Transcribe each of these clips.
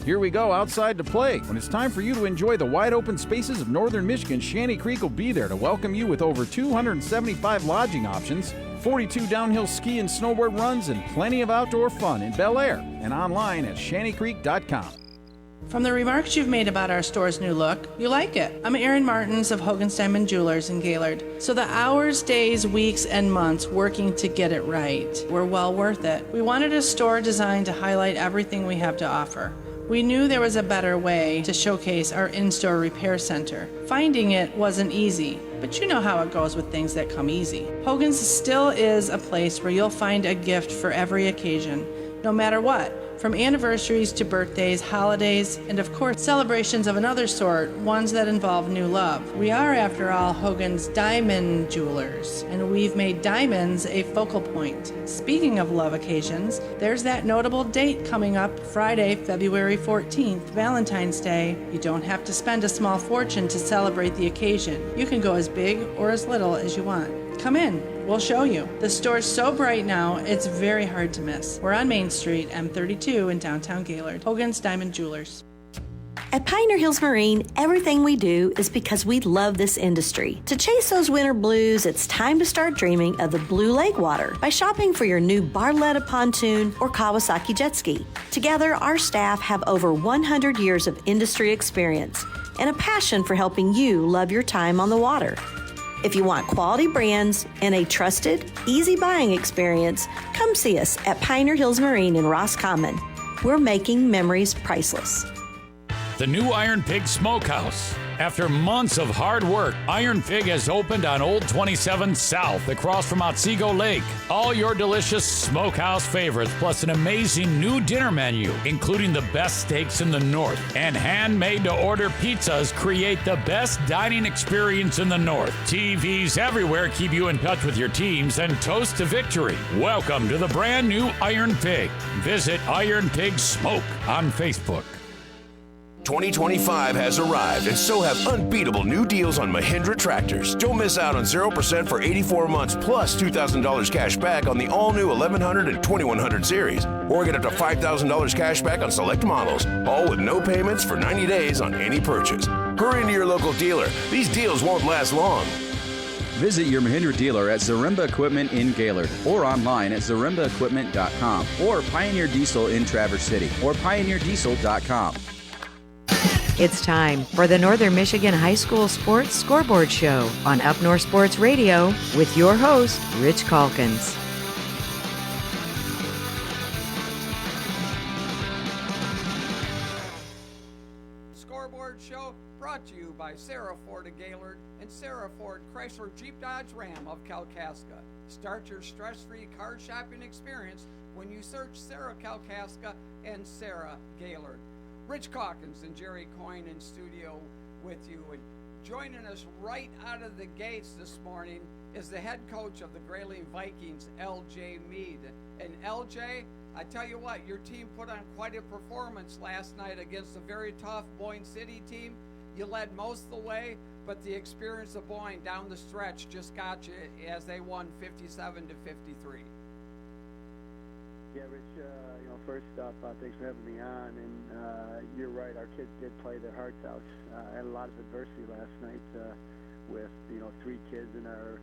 Here we go outside to play. When it's time for you to enjoy the wide open spaces of northern Michigan, Shanty Creek will be there to welcome you with over 275 lodging options, 42 downhill ski and snowboard runs, and plenty of outdoor fun in Bel Air and online at shantycreek.com. From the remarks you've made about our store's new look, you like it. I'm Erin Martins of Hogan's Diamond Jewelers in Gaylord. So the hours, days, weeks, and months working to get it right were well worth it. We wanted a store designed to highlight everything we have to offer. We knew there was a better way to showcase our in-store repair center. Finding it wasn't easy, but you know how it goes with things that come easy. Hogan's still is a place where you'll find a gift for every occasion, no matter what. From anniversaries to birthdays, holidays, and of course celebrations of another sort, ones that involve new love. We are, after all, Hogan's Diamond Jewelers, and we've made diamonds a focal point. Speaking of love occasions, there's that notable date coming up Friday, February 14th, Valentine's Day. You don't have to spend a small fortune to celebrate the occasion. You can go as big or as little as you want. Come in. We'll show you. The store's so bright now, it's very hard to miss. We're on Main Street, M32 in downtown Gaylord. Hogan's Diamond Jewelers. At Pioneer Hills Marine, everything we do is because we love this industry. To chase those winter blues, it's time to start dreaming of the Blue Lake water by shopping for your new Barletta pontoon or Kawasaki jet ski. Together, our staff have over 100 years of industry experience and a passion for helping you love your time on the water. If you want quality brands and a trusted, easy buying experience, come see us at Pioneer Hills Marine in Roscommon. We're making memories priceless. The new Iron Pig Smokehouse. After months of hard work, Iron Pig has opened on Old 27 South across from Otsego Lake. All your delicious smokehouse favorites, plus an amazing new dinner menu, including the best steaks in the North. And handmade-to-order pizzas create the best dining experience in the North. TVs everywhere keep you in touch with your teams and toast to victory. Welcome to the brand new Iron Pig. Visit Iron Pig Smoke on Facebook. 2025 has arrived, and so have unbeatable new deals on Mahindra tractors. Don't miss out on 0% for 84 months plus $2,000 cash back on the all-new 1100 and 2100 series. Or get up to $5,000 cash back on select models, all with no payments for 90 days on any purchase. Hurry into your local dealer. These deals won't last long. Visit your Mahindra dealer at Zaremba Equipment in Gaylord or online at zarembaequipment.com or Pioneer Diesel in Traverse City or pioneerdiesel.com. It's time for the Northern Michigan High School Sports Scoreboard Show on Up North Sports Radio with your host, Rich Calkins. Scoreboard Show brought to you by Sarah Ford of Gaylord and Sarah Ford Chrysler Jeep Dodge Ram of Kalkaska. Start your stress-free car shopping experience when you search Sarah Kalkaska and Sarah Gaylord. Rich Calkins and Jerry Coyne in studio with you. And joining us right out of the gates this morning is the head coach of the Grayling Vikings, L.J. Mead. And L.J., I tell you what, your team put on quite a performance last night against a very tough Boyne City team. You led most of the way, but the experience of Boyne down the stretch just got you as they won 57-53. Yeah, Rich, first off, thanks for having me on, and you're right, our kids did play their hearts out. I had a lot of adversity last night with, 3 kids and our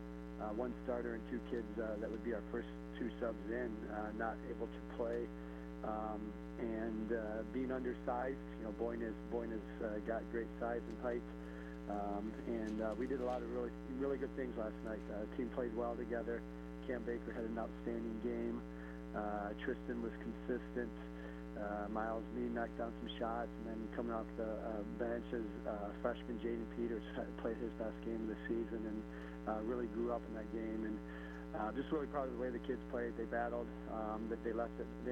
one starter and 2 kids that would be our first 2 subs in, not able to play, and being undersized. Boyne has got great size and height, and we did a lot of really good things last night. The team played well together. Cam Baker had an outstanding game. Tristan was consistent. Miles Mead knocked down some shots, and then coming off the bench as freshman Jaden Peters played his best game of the season and really grew up in that game. And just really proud of the way the kids played. They battled. That they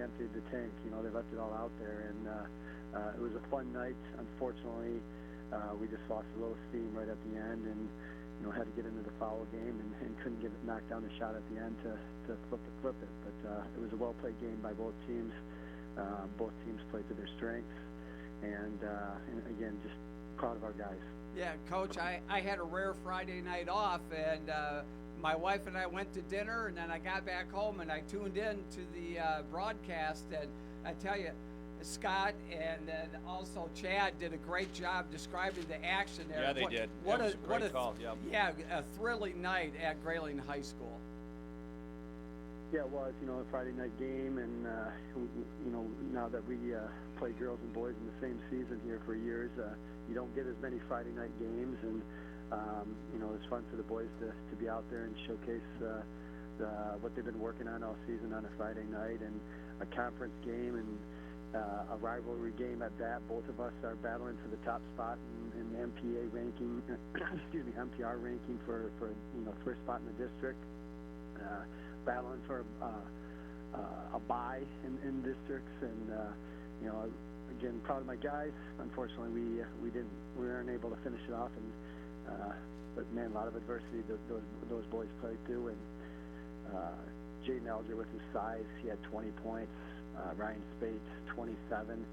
emptied the tank. They left it all out there, and it was a fun night. Unfortunately, we just lost a little steam right at the end, and had to get into the foul game and couldn't get it knocked down the shot at the end to flip it. But it was a well-played game by both teams. Both teams played to their strengths. And again, just proud of our guys. Yeah, Coach, I had a rare Friday night off, and my wife and I went to dinner, and then I got back home, and I tuned in to the broadcast. And I tell you, Scott, and then also Chad did a great job describing the action there. Yeah, they did. What That was a a great call. Yep. Yeah, a thrilling night at Grayling High School. Yeah, it was, a Friday night game, and, now that we play girls and boys in the same season here for years, you don't get as many Friday night games, and, it's fun for the boys to be out there and showcase what they've been working on all season on a Friday night, and a conference game, and a rivalry game at that. Both of us are battling for the top spot in the MPA ranking, MPR ranking for first spot in the district. Battling for a bye in districts, and again, proud of my guys. Unfortunately, we weren't able to finish it off, and but man, a lot of adversity those boys played through. And Jaden Elger with his size, he had 20 points. Ryan Spate 27.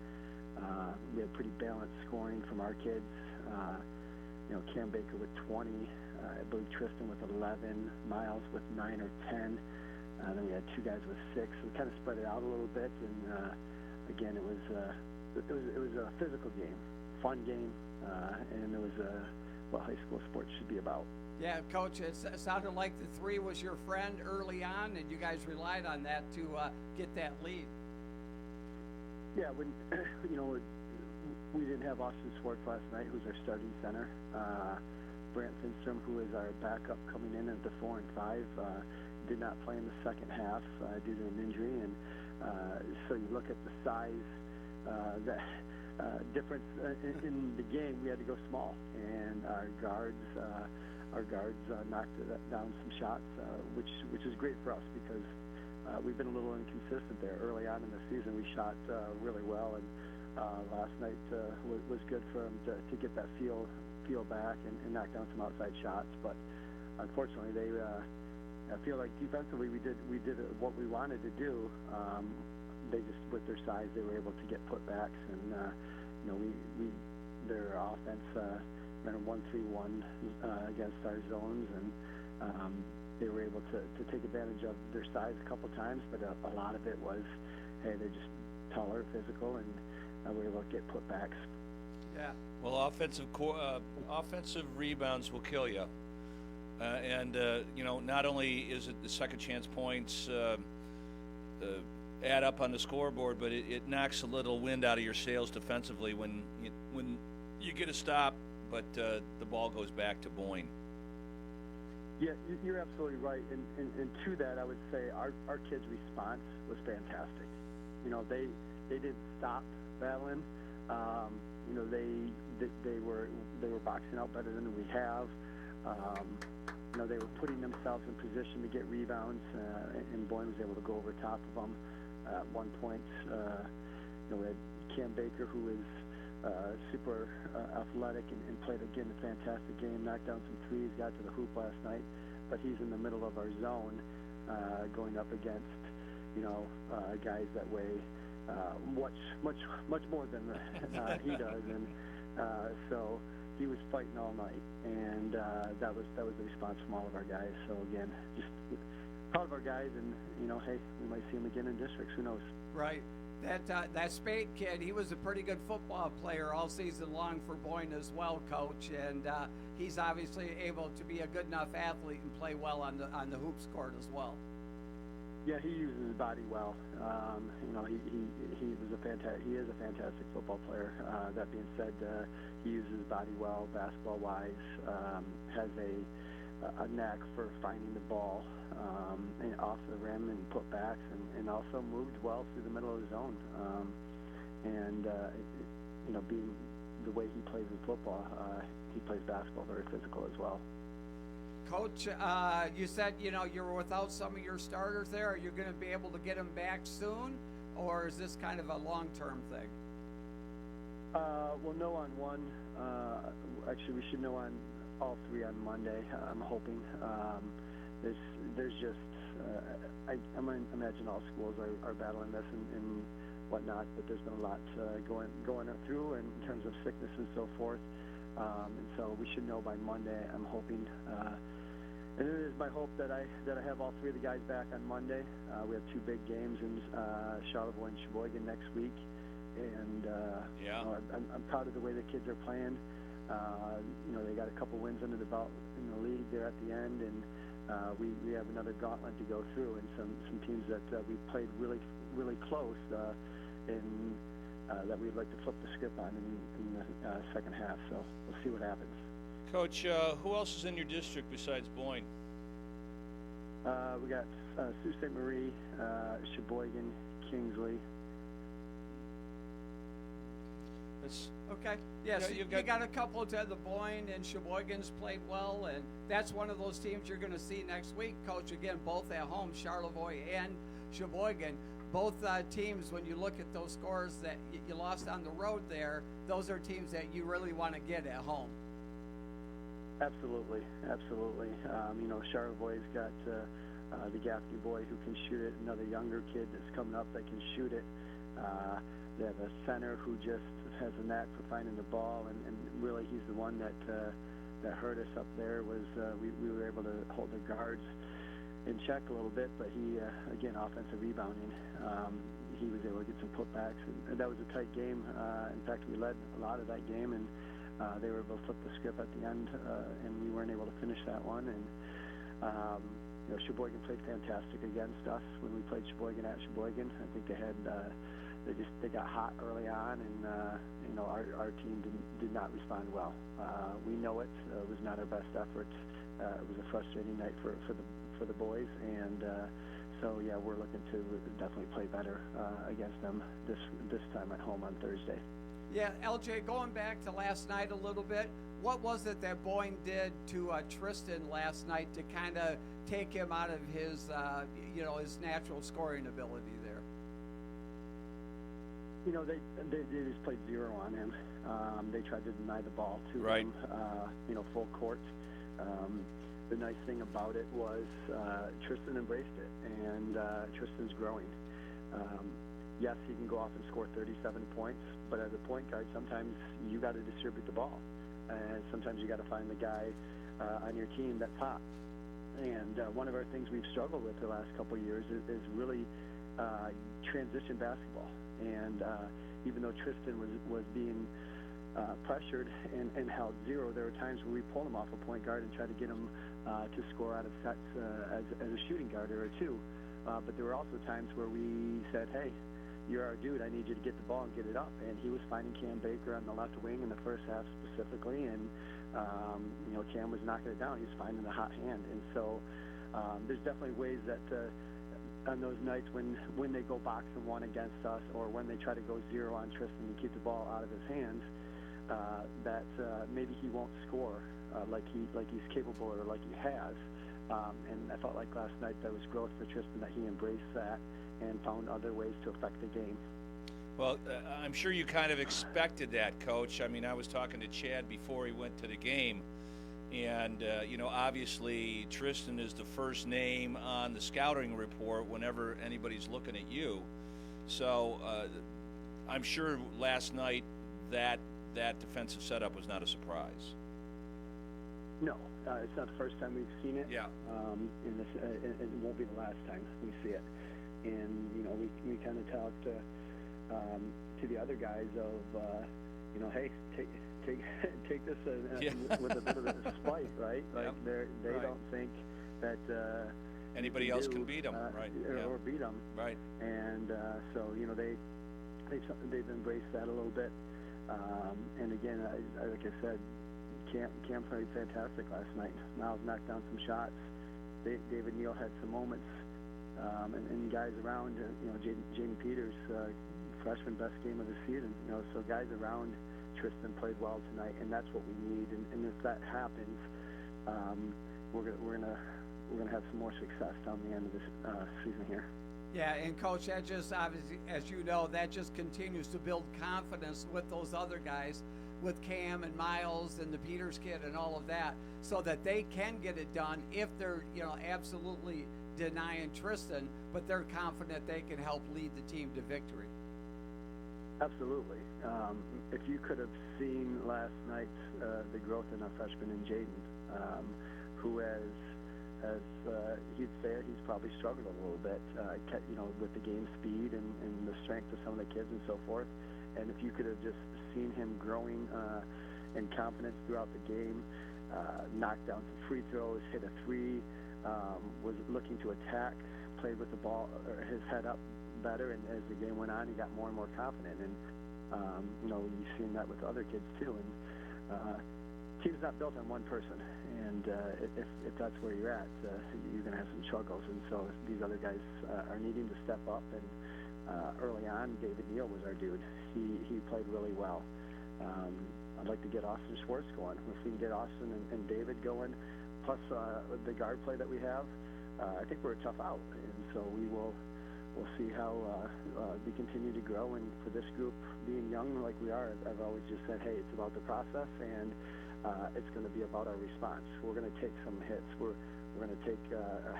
We had pretty balanced scoring from our kids. Cam Baker with 20. I believe Tristan with 11. Miles with 9 or 10. Then we had two guys with 6. So we kind of spread it out a little bit, and again, it was a physical game, fun game, and it was what high school sports should be about. Yeah, Coach, it sounded like the 3 was your friend early on, and you guys relied on that to get that lead. Yeah, when we didn't have Austin Swartz last night, who's our starting center. Brant Finstrom, who is our backup coming in at the 4 and 5, did not play in the second half due to an injury, and so you look at the size difference in the game. We had to go small, and our guards knocked down some shots, which is great for us because we've been a little inconsistent there. Early on in the season, we shot really well, and last night was good for them to get that feel back and knock down some outside shots. But unfortunately, I feel like defensively we did what we wanted to do. They just, with their size, they were able to get putbacks, and their offense ran a 1-3-1 against our zones, and they were able to take advantage of their size a couple times, but a lot of it was, hey, they're just taller, physical, and we were able to get putbacks. Yeah. Well, offensive rebounds will kill you. Not only is it the second chance points add up on the scoreboard, but it knocks a little wind out of your sails defensively when you get a stop, but the ball goes back to Boyne. Yeah, you're absolutely right. And to that, I would say our kids' response was fantastic. They didn't stop battling. They were boxing out better than we have. They were putting themselves in position to get rebounds, and Boyne was able to go over top of them. At one point, we had Cam Baker, who is super athletic and played, again, a fantastic game, knocked down some threes, got to the hoop last night, but he's in the middle of our zone going up against, guys that weigh much more than he does, and so he was fighting all night, and that was the response from all of our guys. So again, just proud of our guys, and hey, we might see him again in districts. Who knows? Right. That Spade kid, he was a pretty good football player all season long for Boyne as well, Coach, and he's obviously able to be a good enough athlete and play well on the hoops court as well. Yeah, he uses his body well. He is a fantastic football player. That being said, he uses his body well, basketball-wise. Has a knack for finding the ball and off the rim and putbacks, and also moved well through the middle of the zone. Being the way he plays in football, he plays basketball very physical as well. Coach, you said, you were without some of your starters there. Are you going to be able to get them back soon, or is this kind of a long-term thing? We'll know on one. Actually, we should know on all 3 on Monday. I'm hoping. There's just, I imagine all schools are battling this and whatnot, but there's been a lot going through in terms of sickness and so forth. And so we should know by Monday. I'm hoping. And it is my hope that I have all 3 of the guys back on Monday. We have 2 big games in Charlevoix and Sheboygan next week, and Yeah. you know, I'm proud of the way the kids are playing. You know, they got a couple wins under the belt in the league there at the end, and we have another gauntlet to go through, and some teams that we played really close, and that we'd like to flip the script on in the second half. So we'll see what happens. Coach, who else is in your district besides Boyne? We got Sault Ste. Marie, Sheboygan, Kingsley. Okay. Yes, Yeah, you got a couple to the Boyne and Sheboygan's played well, and that's one of those teams you're going to see next week, Coach. Again, both at home, Charlevoix and Sheboygan. Both teams, when you look at those scores that you lost on the road there, those are teams that you really want to get at home. Absolutely. You know, Charlevoix's got the Gaffney boy who can shoot it, another younger kid that's coming up that can shoot it. They have a center who just has a knack for finding the ball, and really he's the one that hurt us up there. Was we were able to hold the guards in check a little bit, but he again, offensive rebounding. He was able to get some putbacks, and that was a tight game. In fact, we led a lot of that game, and they were able to flip the script at the end, and we weren't able to finish that one. And you know, Sheboygan played fantastic against us when we played Sheboygan at Sheboygan. I think they had they got hot early on, and you know, our team did not respond well. We know it was not our best effort. It was a frustrating night for the boys, and so yeah, we're looking to definitely play better against them this time at home on Thursday. Yeah, LJ, going back to last night a little bit, what was it that Boyne did to Tristan last night to kind of take him out of his, you know, his natural scoring ability there? You know, they just played zero on him. They tried to deny the ball to him, you know, full court. The nice thing about it was Tristan embraced it, and Tristan's growing. Yes, he can go off and score 37 points, but as a point guard, sometimes you got to distribute the ball, and sometimes you got to find the guy on your team that's hot. And one of our things we've struggled with the last couple of years is really transition basketball. And even though Tristan was being pressured and held zero, there were times where we pulled him off a point guard and tried to get him to score out of sets as a shooting guard or two. But there were also times where we said, hey, you're our dude, I need you to get the ball and get it up. And he was finding Cam Baker on the left wing in the first half specifically, and you know, Cam was knocking it down. He was finding the hot hand. And so there's definitely ways that on those nights when they go box and one against us, or when they try to go zero on Tristan and keep the ball out of his hands, that maybe he won't score like he's capable or like he has. And I felt like last night that was growth for Tristan, that he embraced that and found other ways to affect the game. Well, I'm sure you kind of expected that, Coach. I mean, I was talking to Chad before he went to the game, and you know, obviously Tristan is the first name on the scouting report whenever anybody's looking at you. So I'm sure last night that defensive setup was not a surprise. No, it's not the first time we've seen it. Yeah. And it won't be the last time we see it. And you know, we kind of talked to the other guys of you know, hey, take this with a bit of a spite, right? Like they don't think that anybody else can beat them, right? Or beat them, right? And so you know, they've embraced that a little bit. And again, like I said, Cam played fantastic last night. Miles knocked down some shots. David Neal had some moments, and guys around. You know, Jamie Peters, freshman, best game of the season. You know, so guys around Tristan played well tonight, and that's what we need. And if that happens, we're gonna have some more success down the end of this season here. Yeah, and Coach, that just obviously, as you know, that just continues to build confidence with those other guys, with Cam and Miles and the Peters kid and all of that, so that they can get it done if they're, you know, absolutely denying Tristan, but they're confident they can help lead the team to victory. Absolutely. If you could have seen last night the growth in our freshman in Jaden, who he'd say he's probably struggled a little bit, you know, with the game speed and the strength of some of the kids and so forth. and if you could have just seen him growing in confidence throughout the game, knocked down some free throws, hit a three, was looking to attack, played with the ball, or his head up better, and as the game went on, he got more and more confident. And you've seen that with other kids too. And team's not built on one person, and if that's where you're at, you're going to have some struggles. And so these other guys are needing to step up. And early on, David Neal was our dude. He played really well. I'd like to get Austin Schwartz going. If we can get Austin and David going, plus the guard play that we have, I think we're a tough out. And so we'll see how we continue to grow. And for this group, being young like we are, I've always just said, hey, it's about the process, and it's going to be about our response. We're going to take some hits. We're going to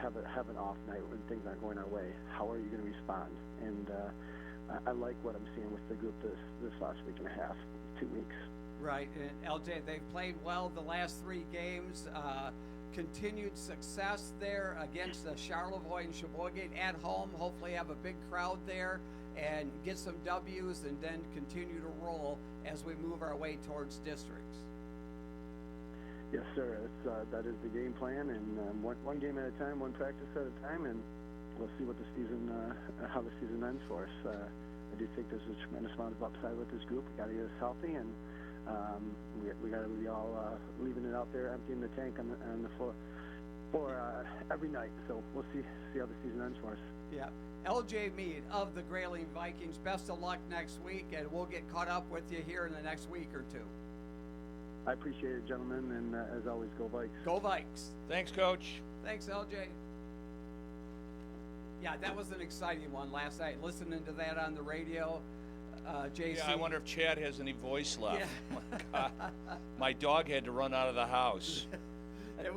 have an off night when things aren't going our way. How are you going to respond? And I like what I'm seeing with the group this last week and a half, 2 weeks. Right, and LJ, they've played well the last 3 games. Continued success there against Charlevoix and Sheboygan at home. Hopefully have a big crowd there and get some W's, and then continue to roll as we move our way towards districts. Yes, sir. That is the game plan, and one game at a time, one practice at a time, and we'll see what the season, how the season ends for us. I do think there's a tremendous amount of upside with this group. We got to get us healthy, and we got to be all leaving it out there, emptying the tank on the floor for every night. So we'll see how the season ends for us. Yeah. LJ Mead of the Grayling Vikings, best of luck next week, and we'll get caught up with you here in the next week or two. I appreciate it, gentlemen, and as always, go Vikes. Go Vikes. Thanks, Coach. Thanks, LJ. Yeah, that was an exciting one last night. Listening to that on the radio, JC. Yeah, I wonder if Chad has any voice left. Yeah. My God. My dog had to run out of the house. It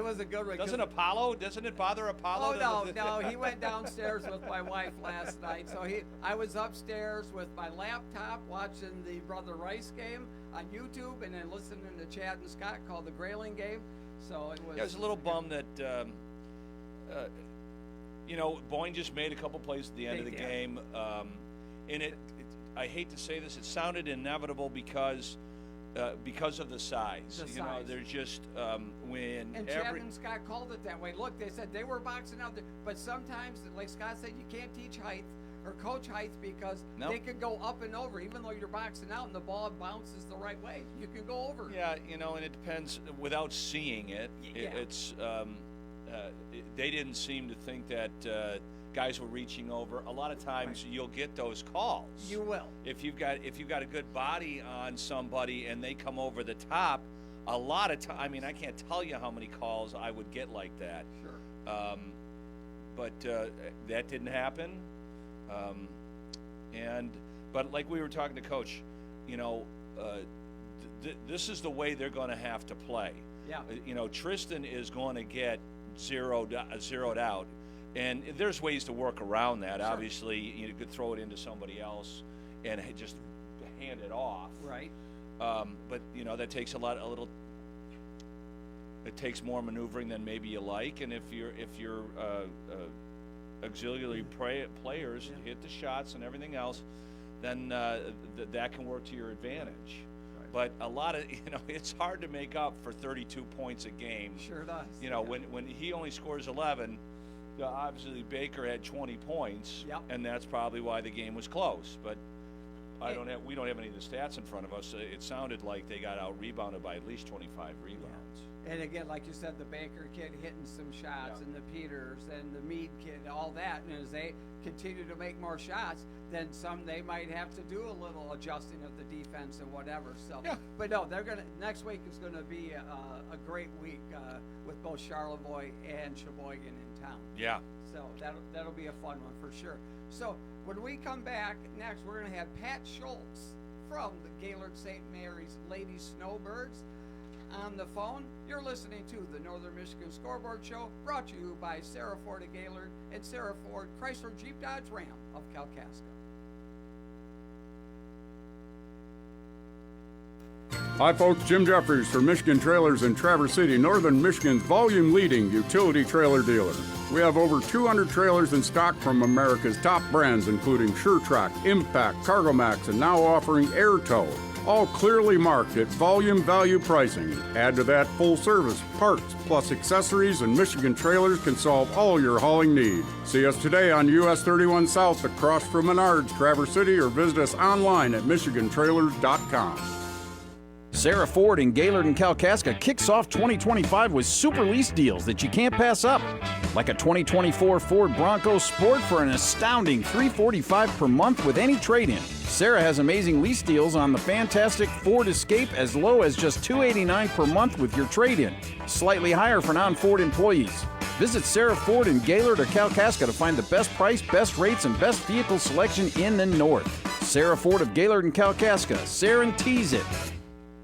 was a good one. Doesn't it bother Apollo? Oh, no, he went downstairs with my wife last night. So I was upstairs with my laptop watching the Brother Rice game on YouTube, and then listening to Chad and Scott call the Grayling game. So it was. Yeah, I was a little bummed that, Boyne just made a couple plays at the end of the game. And I hate to say this, it sounded inevitable because of the size. They're just when and Chad and Scott called it that way. Look, they said they were boxing out there, but sometimes, like Scott said, you can't teach height or coach height because they can go up and over. Even though you're boxing out and the ball bounces the right way, you can go over. Yeah, and it depends. Without seeing it, it's they didn't seem to think that guys were reaching over. A lot of times you'll get those calls. You will. If you've got a good body on somebody and they come over the top, a lot of time. I mean, I can't tell you how many calls I would get like that. Sure. But that didn't happen. But like we were talking to Coach, this is the way they're going to have to play. Yeah. Tristan is going to get zeroed out. And there's ways to work around that. Sure. Obviously, you could throw it into somebody else and just hand it off. Right. But that takes it takes more maneuvering than maybe you like. And if your auxiliary players hit the shots and everything else, then that can work to your advantage. Right. But a lot of it's hard to make up for 32 points a game. Sure does. When he only scores 11. Obviously, Baker had 20 points, and that's probably why the game was close. But we don't have any of the stats in front of us. It sounded like they got out rebounded by at least 25 rebounds. And again, like you said, the Baker kid hitting some shots, and the Peters and the Mead kid, all that. And as they continue to make more shots, then they might have to do a little adjusting of the defense and whatever. So, but no, next week is gonna be a great week with both Charlevoix and Sheboygan in town. Yeah. So that'll be a fun one for sure. So when we come back next, we're gonna have Pat Schultz from the Gaylord St. Mary's Ladies Snowbirds on the phone. You're listening to the Northern Michigan Scoreboard Show, brought to you by Sarah Ford of Gaylord and Sarah Ford Chrysler Jeep Dodge Ram of Kalkaska. Hi folks, Jim Jeffries for Michigan Trailers in Traverse City, Northern Michigan's volume leading utility trailer dealer. We have over 200 trailers in stock from America's top brands including SureTrack, Impact, CargoMax, and now offering AirTow. All clearly marked at volume value pricing. Add to that full service, parts, plus accessories, and Michigan Trailers can solve all your hauling needs. See us today on US 31 South across from Menards, Traverse City, or visit us online at michigantrailers.com. Sarah Ford in Gaylord and Kalkaska kicks off 2025 with super lease deals that you can't pass up. Like a 2024 Ford Bronco Sport for an astounding $345 per month with any trade-in. Sarah has amazing lease deals on the fantastic Ford Escape as low as just $289 per month with your trade-in. Slightly higher for non-Ford employees. Visit Sarah Ford in Gaylord or Kalkaska to find the best price, best rates, and best vehicle selection in the North. Sarah Ford of Gaylord and Kalkaska. Guarantees it.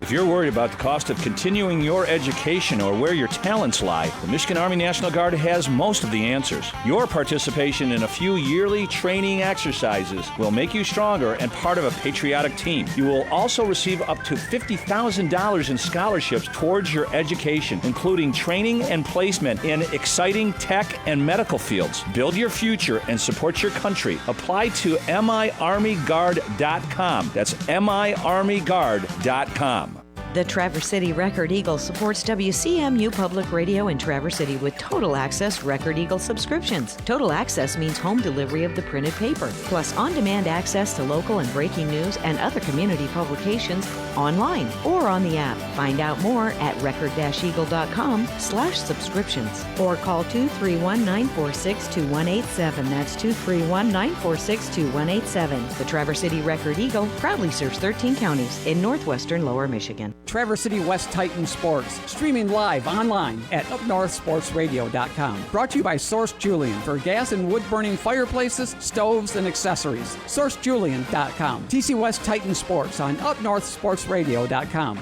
If you're worried about the cost of continuing your education or where your talents lie, the Michigan Army National Guard has most of the answers. Your participation in a few yearly training exercises will make you stronger and part of a patriotic team. You will also receive up to $50,000 in scholarships towards your education, including training and placement in exciting tech and medical fields. Build your future and support your country. Apply to miarmyguard.com. That's miarmyguard.com. The Traverse City Record Eagle supports WCMU Public Radio in Traverse City with Total Access Record Eagle subscriptions. Total Access means home delivery of the printed paper, plus on-demand access to local and breaking news and other community publications online or on the app. Find out more at record-eagle.com/subscriptions or call 231-946-2187. That's 231-946-2187. The Traverse City Record Eagle proudly serves 13 counties in northwestern Lower Michigan. Traverse City West Titan Sports, streaming live online at upnorthsportsradio.com. Brought to you by Source Julian for gas and wood-burning fireplaces, stoves, and accessories. SourceJulian.com. TC West Titan Sports on upnorthsportsradio.com.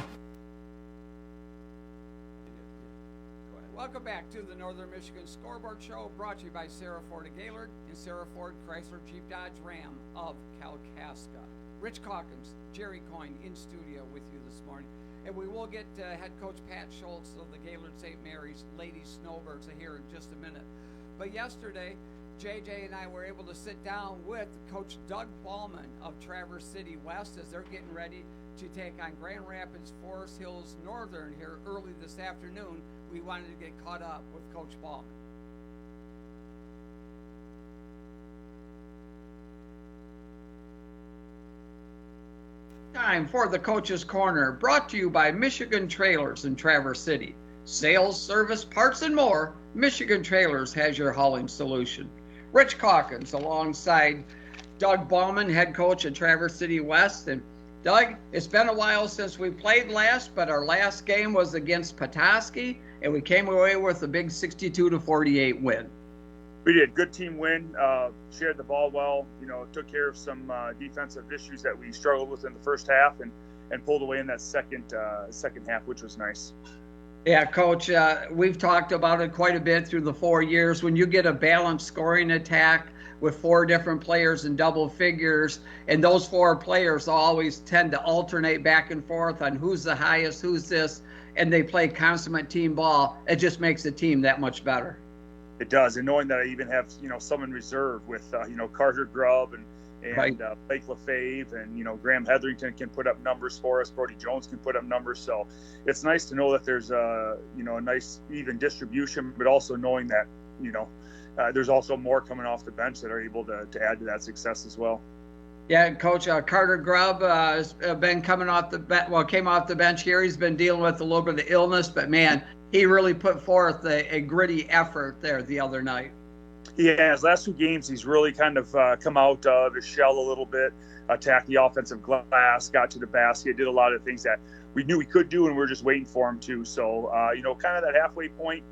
Welcome back to the Northern Michigan Scoreboard Show, brought to you by Sarah Ford of Gaylord and Sarah Ford Chrysler Jeep Dodge Ram of Kalkaska. Rich Calkins, Jerry Coyne in studio with you this morning. And we will get head coach Pat Schultz of the Gaylord St. Mary's Ladies Snowbirds here in just a minute. But yesterday, JJ and I were able to sit down with Coach Doug Ballman of Traverse City West as they're getting ready to take on Grand Rapids Forest Hills Northern here early this afternoon. We wanted to get caught up with Coach Ballman. Time for the Coach's Corner, brought to you by Michigan Trailers in Traverse City. Sales, service, parts, and more, Michigan Trailers has your hauling solution. Rich Calkins alongside Doug Ballman, head coach at Traverse City West. And Doug, it's been a while since we played last, but our last game was against Petoskey, and we came away with a big 62-48 win. We did. Good team win. Shared the ball well. Took care of some defensive issues that we struggled with in the first half, and pulled away in that second half, which was nice. Yeah, Coach, we've talked about it quite a bit through the 4 years. When you get a balanced scoring attack with 4 different players in double figures, and those 4 players always tend to alternate back and forth on who's the highest, who's this, and they play consummate team ball, it just makes the team that much better. It does, and knowing that I even have some in reserve with Carter Grubb and right. Blake LaFave and Graham Hetherington can put up numbers for us. Brody Jones can put up numbers, so it's nice to know that there's a nice even distribution, but also knowing that there's also more coming off the bench that are able to add to that success as well. Yeah, Coach, Carter Grubb has been came off the bench here. He's been dealing with a little bit of illness, but man, he really put forth a gritty effort there the other night. Yeah, his last 2 games, he's really kind of come out of his shell a little bit, attacked the offensive glass, got to the basket, did a lot of things that we knew he could do, and we were just waiting for him to. So, kind of that halfway point,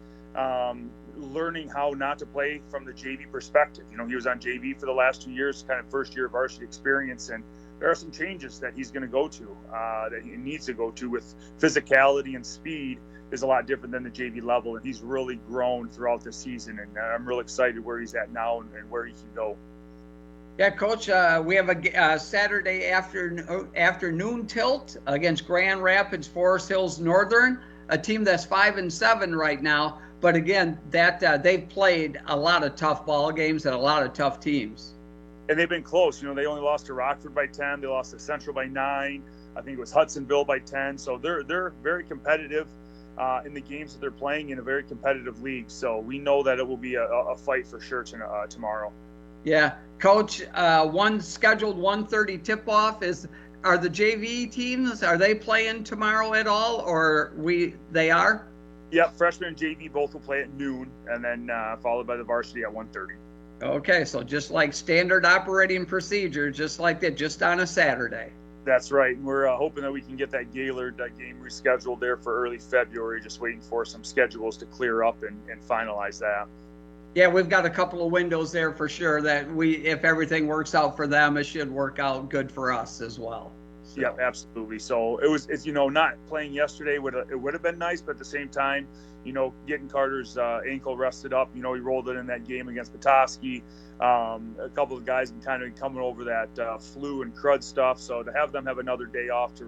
learning how not to play from the JV perspective. He was on JV for the last 2 years, kind of first year varsity experience, and there are some changes that he's going to go to, that he needs to go to with physicality and speed is a lot different than the JV level, and he's really grown throughout the season, and I'm real excited where he's at now and where he can go. Yeah, Coach, we have a Saturday afternoon tilt against Grand Rapids Forest Hills Northern, a team that's 5-7 right now. But again, that they've played a lot of tough ball games and a lot of tough teams. And they've been close. You know, they only lost to Rockford by 10. They lost to Central by 9. I think it was Hudsonville by 10. So they're very competitive in the games that they're playing in a very competitive league. So we know that it will be a fight for sure tomorrow. Yeah, Coach, one scheduled 1:30 tip-off are the JV teams, are they playing tomorrow at all, or they are? Yep, freshman and JV both will play at noon, and then followed by the varsity at 1:30. Okay, so just like standard operating procedure, just like that, just on a Saturday. That's right. We're hoping that we can get that Gaylord game rescheduled there for early February, just waiting for some schedules to clear up and finalize that. Yeah, we've got a couple of windows there for sure that if everything works out for them, it should work out good for us as well. So. Yep, absolutely. So it's not playing yesterday would have been nice, but at the same time, getting Carter's ankle rested up. He rolled it in that game against Petoskey. A couple of guys have kind of coming over that flu and crud stuff. So to have them have another day off to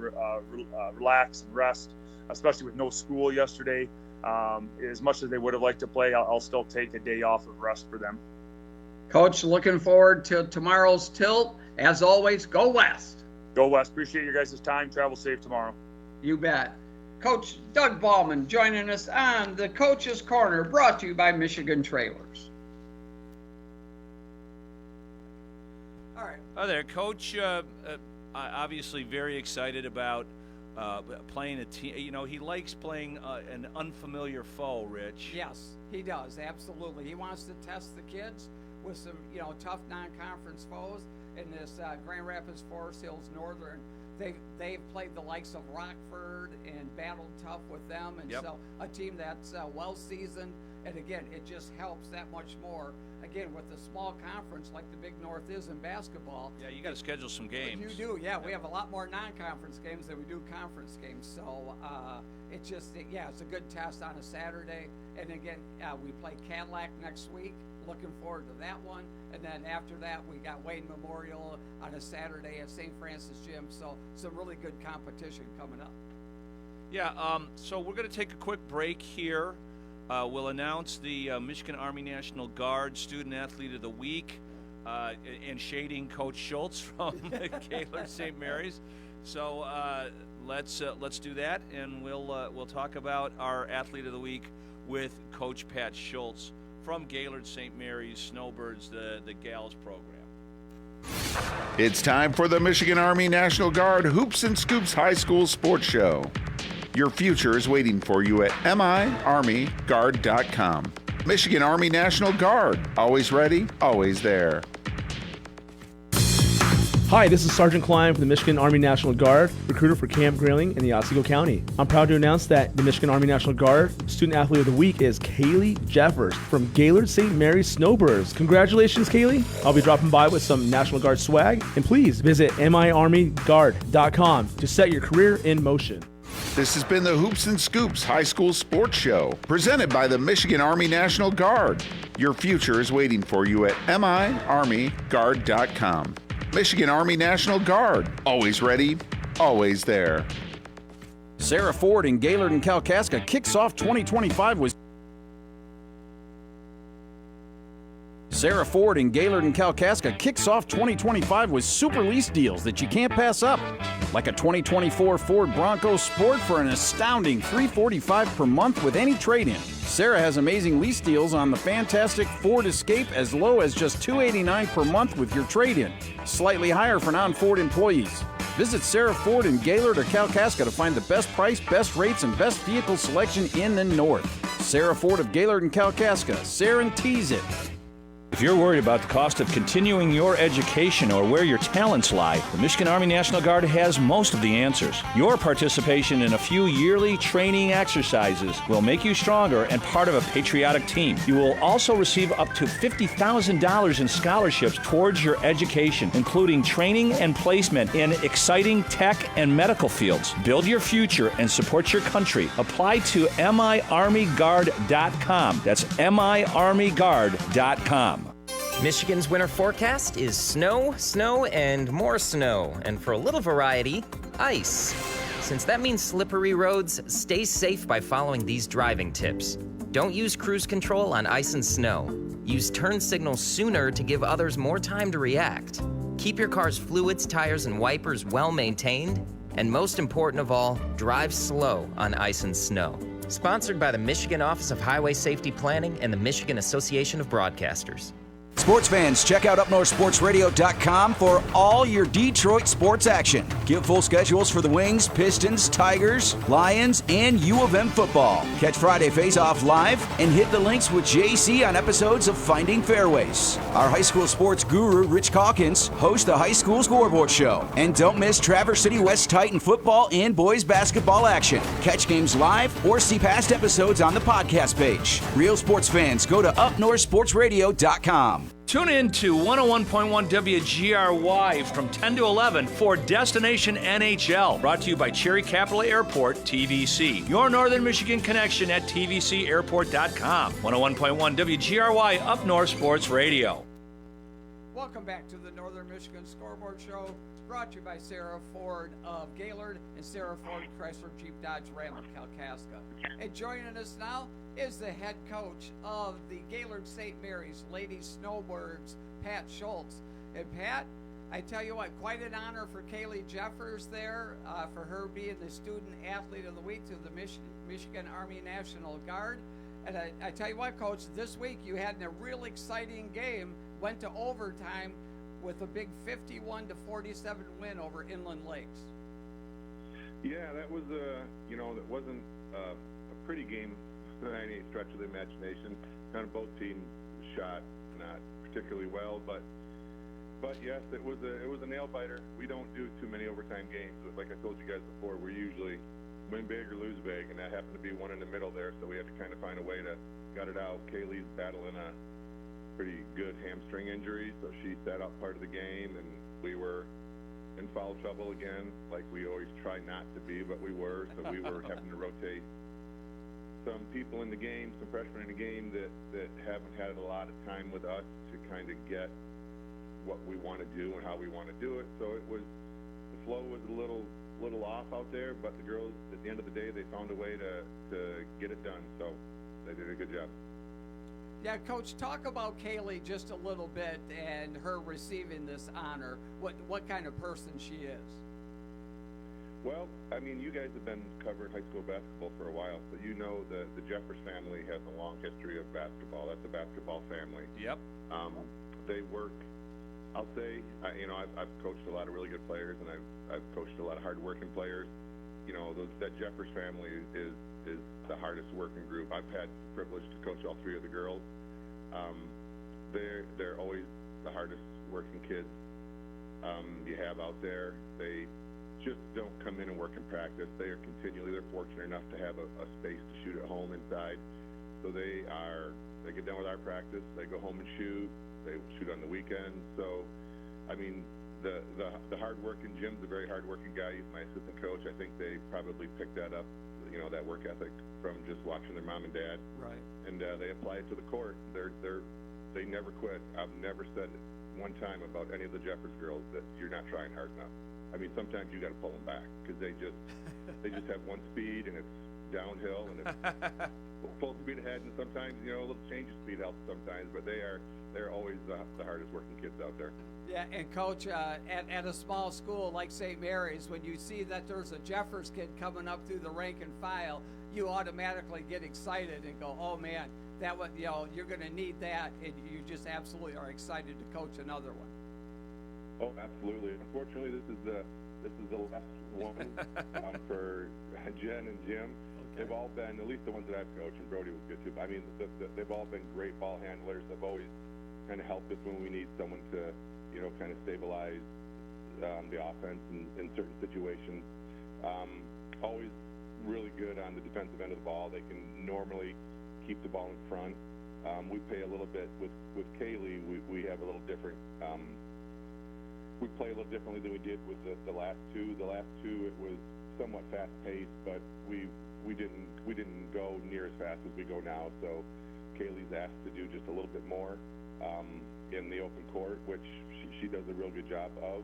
relax and rest, especially with no school yesterday, as much as they would have liked to play, I'll still take a day off of rest for them. Coach, looking forward to tomorrow's tilt. As always, go West. Go West. Appreciate your guys' time. Travel safe tomorrow. You bet. Coach Doug Ballman joining us on the Coach's Corner, brought to you by Michigan Trailers. All right. Hi there, Coach. Obviously very excited about playing a team. He likes playing an unfamiliar foe, Rich. Yes, he does. Absolutely. He wants to test the kids with some, tough non-conference foes. In this Grand Rapids Forest Hills Northern, they've played the likes of Rockford and battled tough with them, and so a team that's well seasoned. And again, it just helps that much more. Again, with the small conference like the Big North is in basketball. Yeah, you got to schedule some games. You do, yeah. We have a lot more non-conference games than we do conference games. So it's a good test on a Saturday. And again, we play Cadillac next week. Looking forward to that one. And then after that, we got Wayne Memorial on a Saturday at St. Francis Gym. So some really good competition coming up. Yeah, so we're going to take a quick break here. We'll announce the Michigan Army National Guard Student Athlete of the Week and shading Coach Schultz from Gaylord St. Mary's. So let's do that, and we'll talk about our Athlete of the Week with Coach Pat Schultz from Gaylord St. Mary's Snowbirds, the Gals program. It's time for the Michigan Army National Guard Hoops and Scoops High School Sports Show. Your future is waiting for you at miarmyguard.com. Michigan Army National Guard. Always ready, always there. Hi, this is Sergeant Klein from the Michigan Army National Guard, recruiter for Camp Grayling in the Otsego County. I'm proud to announce that the Michigan Army National Guard Student Athlete of the Week is Kaylee Jeffers from Gaylord St. Mary's Snowbirds. Congratulations, Kaylee. I'll be dropping by with some National Guard swag, and please visit miarmyguard.com to set your career in motion. This has been the Hoops and Scoops High School Sports Show, presented by the Michigan Army National Guard. Your future is waiting for you at miarmyguard.com. Michigan Army National Guard. Always ready, always there. Sarah Ford in Gaylord and Kalkaska kicks off 2025 with Sarah Ford in Gaylord and Kalkaska kicks off 2025 with super lease deals that you can't pass up. Like a 2024 Ford Bronco Sport for an astounding $345 per month with any trade-in. Sarah has amazing lease deals on the fantastic Ford Escape as low as just $289 per month with your trade-in. Slightly higher for non-Ford employees. Visit Sarah Ford in Gaylord or Kalkaska to find the best price, best rates, and best vehicle selection in the North. Sarah Ford of Gaylord and Kalkaska. Sarah-tees it. If you're worried about the cost of continuing your education or where your talents lie, the Michigan Army National Guard has most of the answers. Your participation in a few yearly training exercises will make you stronger and part of a patriotic team. You will also receive up to $50,000 in scholarships towards your education, including training and placement in exciting tech and medical fields. Build your future and support your country. Apply to miarmyguard.com. That's miarmyguard.com. Michigan's winter forecast is snow, snow, and more snow, and for a little variety, ice. Since that means slippery roads, stay safe by following these driving tips. Don't use cruise control on ice and snow. Use turn signals sooner to give others more time to react. Keep your car's fluids, tires, and wipers well maintained. And most important of all, drive slow on ice and snow. Sponsored by the Michigan Office of Highway Safety Planning and the Michigan Association of Broadcasters. Sports fans, check out UpNorthSportsRadio.com for all your Detroit sports action. Get full schedules for the Wings, Pistons, Tigers, Lions, and U of M football. Catch Friday Face-Off live and hit the links with JC on episodes of Finding Fairways. Our high school sports guru, Rich Calkins, hosts the High School Scoreboard Show. And don't miss Traverse City West Titan football and boys basketball action. Catch games live or see past episodes on the podcast page. Real sports fans, go to UpNorthSportsRadio.com. Tune in to 101.1 WGRY from 10 to 11 for Destination NHL, brought to you by Cherry Capital Airport, TVC. Your Northern Michigan connection at tvcairport.com. 101.1 WGRY Up North Sports Radio. Welcome back to the Northern Michigan Scoreboard Show, brought to you by Sarah Ford of Gaylord and Sarah Ford Chrysler Jeep Dodge Ram of Kalkaska. And joining us now is the head coach of the Gaylord St. Mary's Ladies Snowbirds, Pat Schultz. And Pat, I tell you what, quite an honor for Kaylee Jeffers there, for her being the Student Athlete of the Week to the Michigan Army National Guard. And I tell you what, Coach, this week you had a real exciting game, went to overtime with a big 51-47 win over Inland Lakes. Yeah, that was that wasn't a pretty game by any stretch of the imagination. Kind of both teams shot not particularly well, but yes, it was a nail biter. We don't do too many overtime games. Like I told you guys before, we're usually win big or lose big, and that happened to be one in the middle there. So we had to kind of find a way to gut it out. Kaylee's battling a pretty good hamstring injury, so she sat out part of the game, and we were in foul trouble again, like we always try not to be, but we were. So we were having to rotate some people in the game, some freshmen in the game that haven't had a lot of time with us to kind of get what we want to do and how we want to do it. So the flow was a little off out there, but the girls, at the end of the day, they found a way to get it done. So they did a good job. Yeah, Coach, talk about Kaylee just a little bit and her receiving this honor, what kind of person she is. Well, I mean, you guys have been covering high school basketball for a while, so you know the Jeffers family has a long history of basketball. That's a basketball family. Yep. They work, I'll say, I've coached a lot of really good players, and I've coached a lot of hard-working players. You know, that Jeffers family is the hardest working group. I've had the privilege to coach all three of the girls. They're always the hardest working kids you have out there. They just don't come in and work in practice. They're fortunate enough to have a space to shoot at home inside. So they get done with our practice, they go home and shoot, they shoot on the weekends. So, I mean, the hard-working, Jim's a very hard-working guy. He's my assistant coach. I think they probably picked that up, that work ethic from just watching their mom and dad. Right. And they apply it to the court. They never quit. I've never said one time about any of the Jeffers girls that you're not trying hard enough. I mean, sometimes you got to pull them back because they just have one speed and it's downhill and it's full speed ahead, and sometimes a little change of speed helps sometimes, but they're always the hardest working kids out there. Yeah, and Coach, at a small school like St. Mary's, when you see that there's a Jeffers kid coming up through the rank and file, you automatically get excited and go, oh man, that one, you're going to need that, and you just absolutely are excited to coach another one. Oh, absolutely. Unfortunately, this is the last one for Jen and Jim. Okay. They've all been, at least the ones that I've coached, and Brody was good too. But I mean, they've all been great ball handlers. They've always kind of helped us when we need someone to, kind of stabilize the offense in certain situations. Always really good on the defensive end of the ball. They can normally keep the ball in front. We play a little bit with Kaylee. We have a little different. We play a little differently than we did with the last two. The last two, it was somewhat fast-paced, but we didn't go near as fast as we go now. So Kaylee's asked to do just a little bit more. in the open court, which she does a real good job of.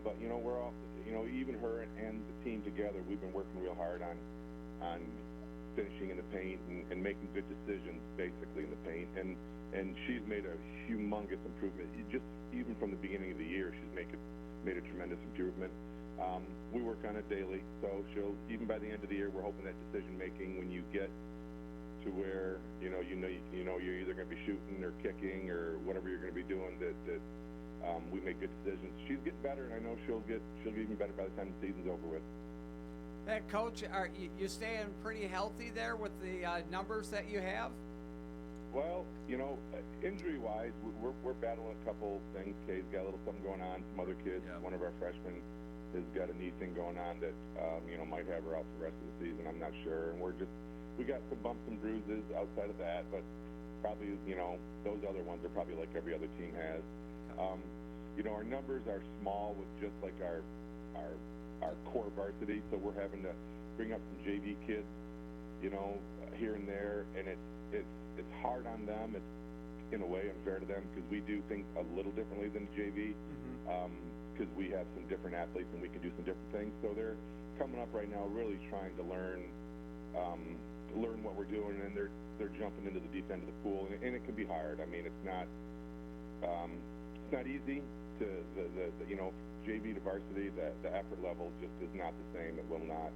But we're all, even her and the team together, we've been working real hard on finishing in the paint and making good decisions basically in the paint. And she's made a humongous improvement. Just even from the beginning of the year, she's made a tremendous improvement. We work on it daily, so she'll, even by the end of the year, we're hoping that decision making, when you get to where you're either going to be shooting or kicking or whatever you're going to be doing, that we make good decisions. She's getting better, and I know she'll get even better by the time the season's over with. Hey, Coach, are you staying pretty healthy there with the numbers that you have? Well, injury-wise, we're battling a couple things. Kay's got a little something going on. Some other kids, one of our freshmen has got a knee thing going on that might have her out for the rest of the season. I'm not sure, and we got some bumps and bruises outside of that, but probably those other ones are probably like every other team has. Our numbers are small with just like our core varsity, so we're having to bring up some JV kids, here and there, and it's hard on them. It's in a way unfair to them because we do things a little differently than the JV, because we have some different athletes and we can do some different things. So they're coming up right now, really trying to learn what we're doing, and they're jumping into the deep end of the pool, and it can be hard. I mean, it's not easy to the JV to varsity. The effort level just is not the same. It will not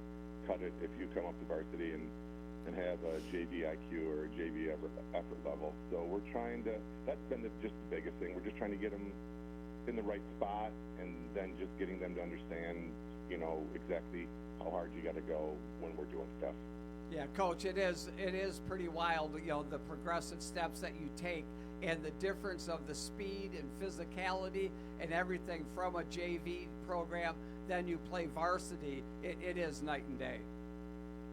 cut it if you come up to varsity and have a JV IQ or a JV effort level. So we're trying to, that's been just the biggest thing. We're just trying to get them in the right spot, and then just getting them to understand, exactly how hard you got to go when we're doing stuff. Yeah, Coach, it is pretty wild, the progressive steps that you take and the difference of the speed and physicality and everything from a JV program, then you play varsity. It is night and day.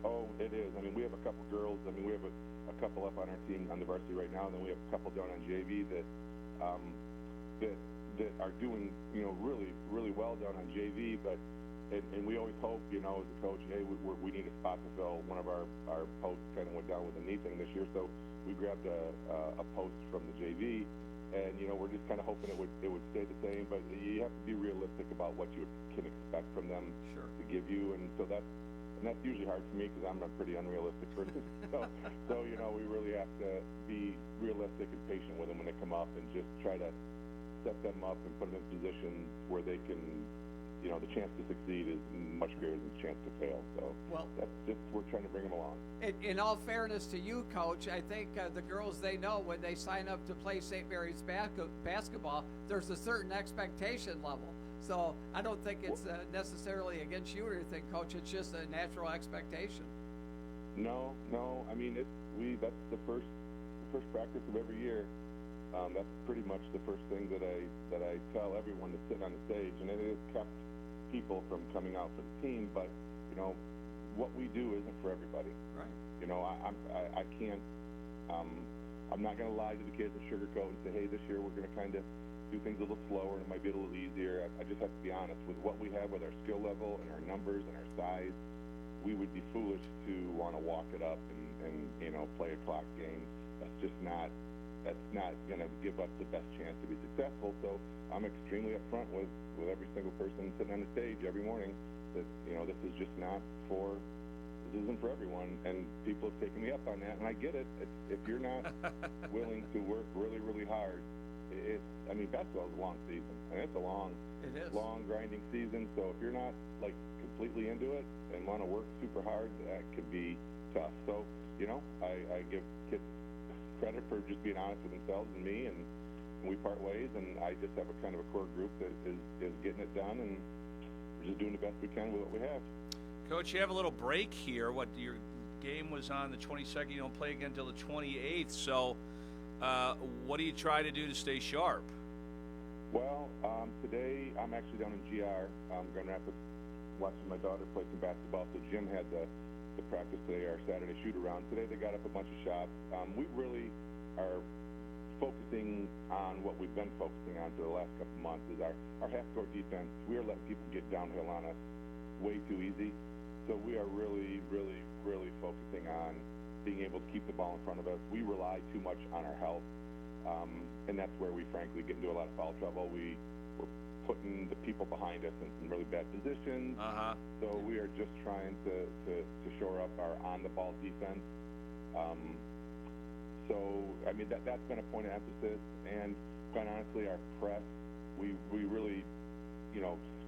Oh, it is. I mean, we have a couple girls. I mean, we have a couple up on our team on the varsity right now, and then we have a couple down on JV that are doing, really, really well down on JV. But and we always hope, as a coach, hey, we need a spot to fill. One of our posts kind of went down with a knee thing this year, so we grabbed a post from the JV, and we're just kind of hoping it would stay the same. But you have to be realistic about what you can expect from them to give you, and so that's usually hard for me because I'm a pretty unrealistic person. so we really have to be realistic and patient with them when they come up, and just try to set them up and put them in positions where they can, the chance to succeed is much greater than the chance to fail. So that's just, we're trying to bring them along. In all fairness to you, Coach, I think the girls, they know when they sign up to play St. Mary's basketball, there's a certain expectation level. So I don't think it's necessarily against you or anything, Coach. It's just a natural expectation. No. I mean, that's the first practice of every year. That's pretty much the first thing that I tell everyone that's sitting on the stage, and it has kept people from coming out for the team. But what we do isn't for everybody. Right. I can't. I'm not going to lie to the kids and sugarcoat and say, hey, this year we're going to kind of do things a little slower and it might be a little easier. I just have to be honest with what we have with our skill level and our numbers and our size. We would be foolish to want to walk it up and play a clock game. That's not going to give us the best chance to be successful. So I'm extremely upfront with every single person sitting on the stage every morning that this isn't for everyone, and people have taken me up on that, and I get it. If you're not willing to work really, really hard, basketball is a long season, and it's a long grinding season. So if you're not completely into it and want to work super hard, that could be tough. So I give kids credit for just being honest with themselves and me, and we part ways, and I just have a kind of a core group that is getting it done, and we're just doing the best we can with what we have. Coach, you have a little break here. Your game was on the 22nd. You don't play again until the 28th. So what do you try to do to stay sharp? Well, today I'm actually down in GR, Grand Rapids, watching my daughter play some basketball. So Jim had the practice today, our Saturday shoot-around. Today they got up a bunch of shots. We really are focusing on what we've been focusing on for the last couple of months, is our half-court defense. We are letting people get downhill on us way too easy. So we are really, really, really focusing on being able to keep the ball in front of us. We rely too much on our health, and that's where we frankly get into a lot of foul trouble. We're putting the people behind us in some really bad positions. So we are just trying to shore up our on-the-ball defense. So, I mean, that's been a point of emphasis. And quite honestly, our press, we really,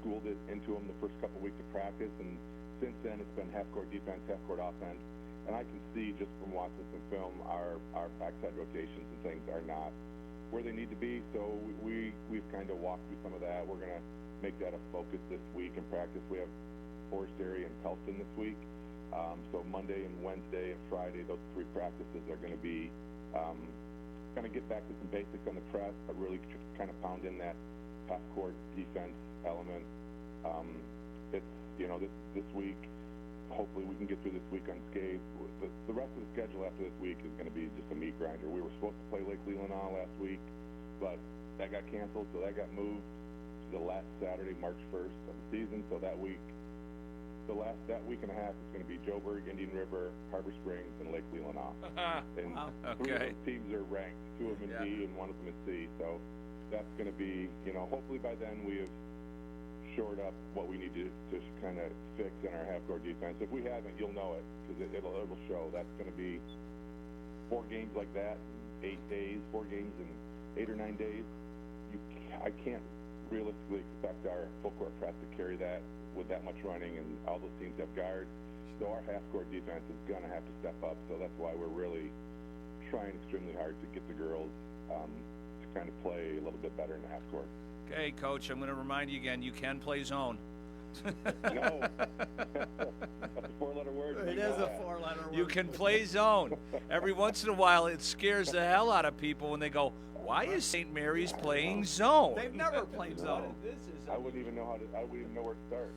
schooled it into them the first couple weeks of practice. And since then, it's been half-court defense, half-court offense. And I can see just from watching some film, our backside rotations and things are not where they need to be. So we've kind of walked through some of that. We're going to make that a focus this week in practice. We have Forest Area and Pelston this week. So Monday and Wednesday and Friday, those 3 practices are going to be kind of get back to some basics on the press, but really kind of pound in that half-court defense element. It's, this week, hopefully we can get through this week unscathed. The rest of the schedule after this week is going to be just a meat grinder. We were supposed to play Lake Leelanau last week, but that got canceled, so that got moved to the last Saturday, March 1st of the season. So that week, that week and a half is going to be Joburg, Indian River, Harbor Springs, and Lake Leelanau. And 3 of those teams are ranked, 2 of them in D and 1 of them in C. So that's going to be, hopefully by then we have shored up what we need to kind of fix in our half-court defense. If we haven't, you'll know it, because it'll show. That's going to be 4 games like that in 8 days, 4 games in 8 or 9 days. I can't realistically expect our full-court press to carry that with that much running, and all those teams have guards. So our half-court defense is going to have to step up. So that's why we're really trying extremely hard to get the girls to kind of play a little bit better in the half-court. Okay, Coach, I'm going to remind you again, you can play zone. No. That's a 4-letter word. It is a 4-letter word. You can play zone. Every once in a while, it scares the hell out of people when they go, why is St. Mary's playing zone? They've never played zone. I wouldn't even know I wouldn't even know where to start.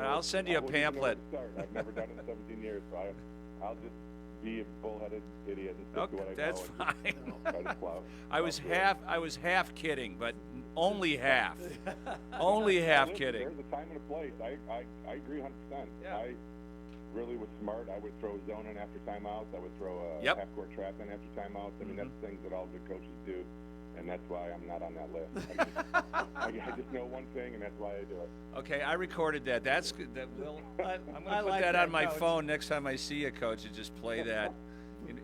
I'll send you a pamphlet. I've never done it in 17 years, so I'll just be a bullheaded idiot and stick to what I know. That's fine. I was half kidding, but only half. Only half kidding. There's a time and a place. I agree 100%. Yeah. I really was smart. I would throw zone in after timeouts. I would throw a half-court trap in after timeouts. I mean, that's things that all good coaches do, and that's why I'm not on that list. I just know one thing, and that's why I do it. Okay, I recorded that. That's good. I'm going to put that on my phone next time I see a coach and just play that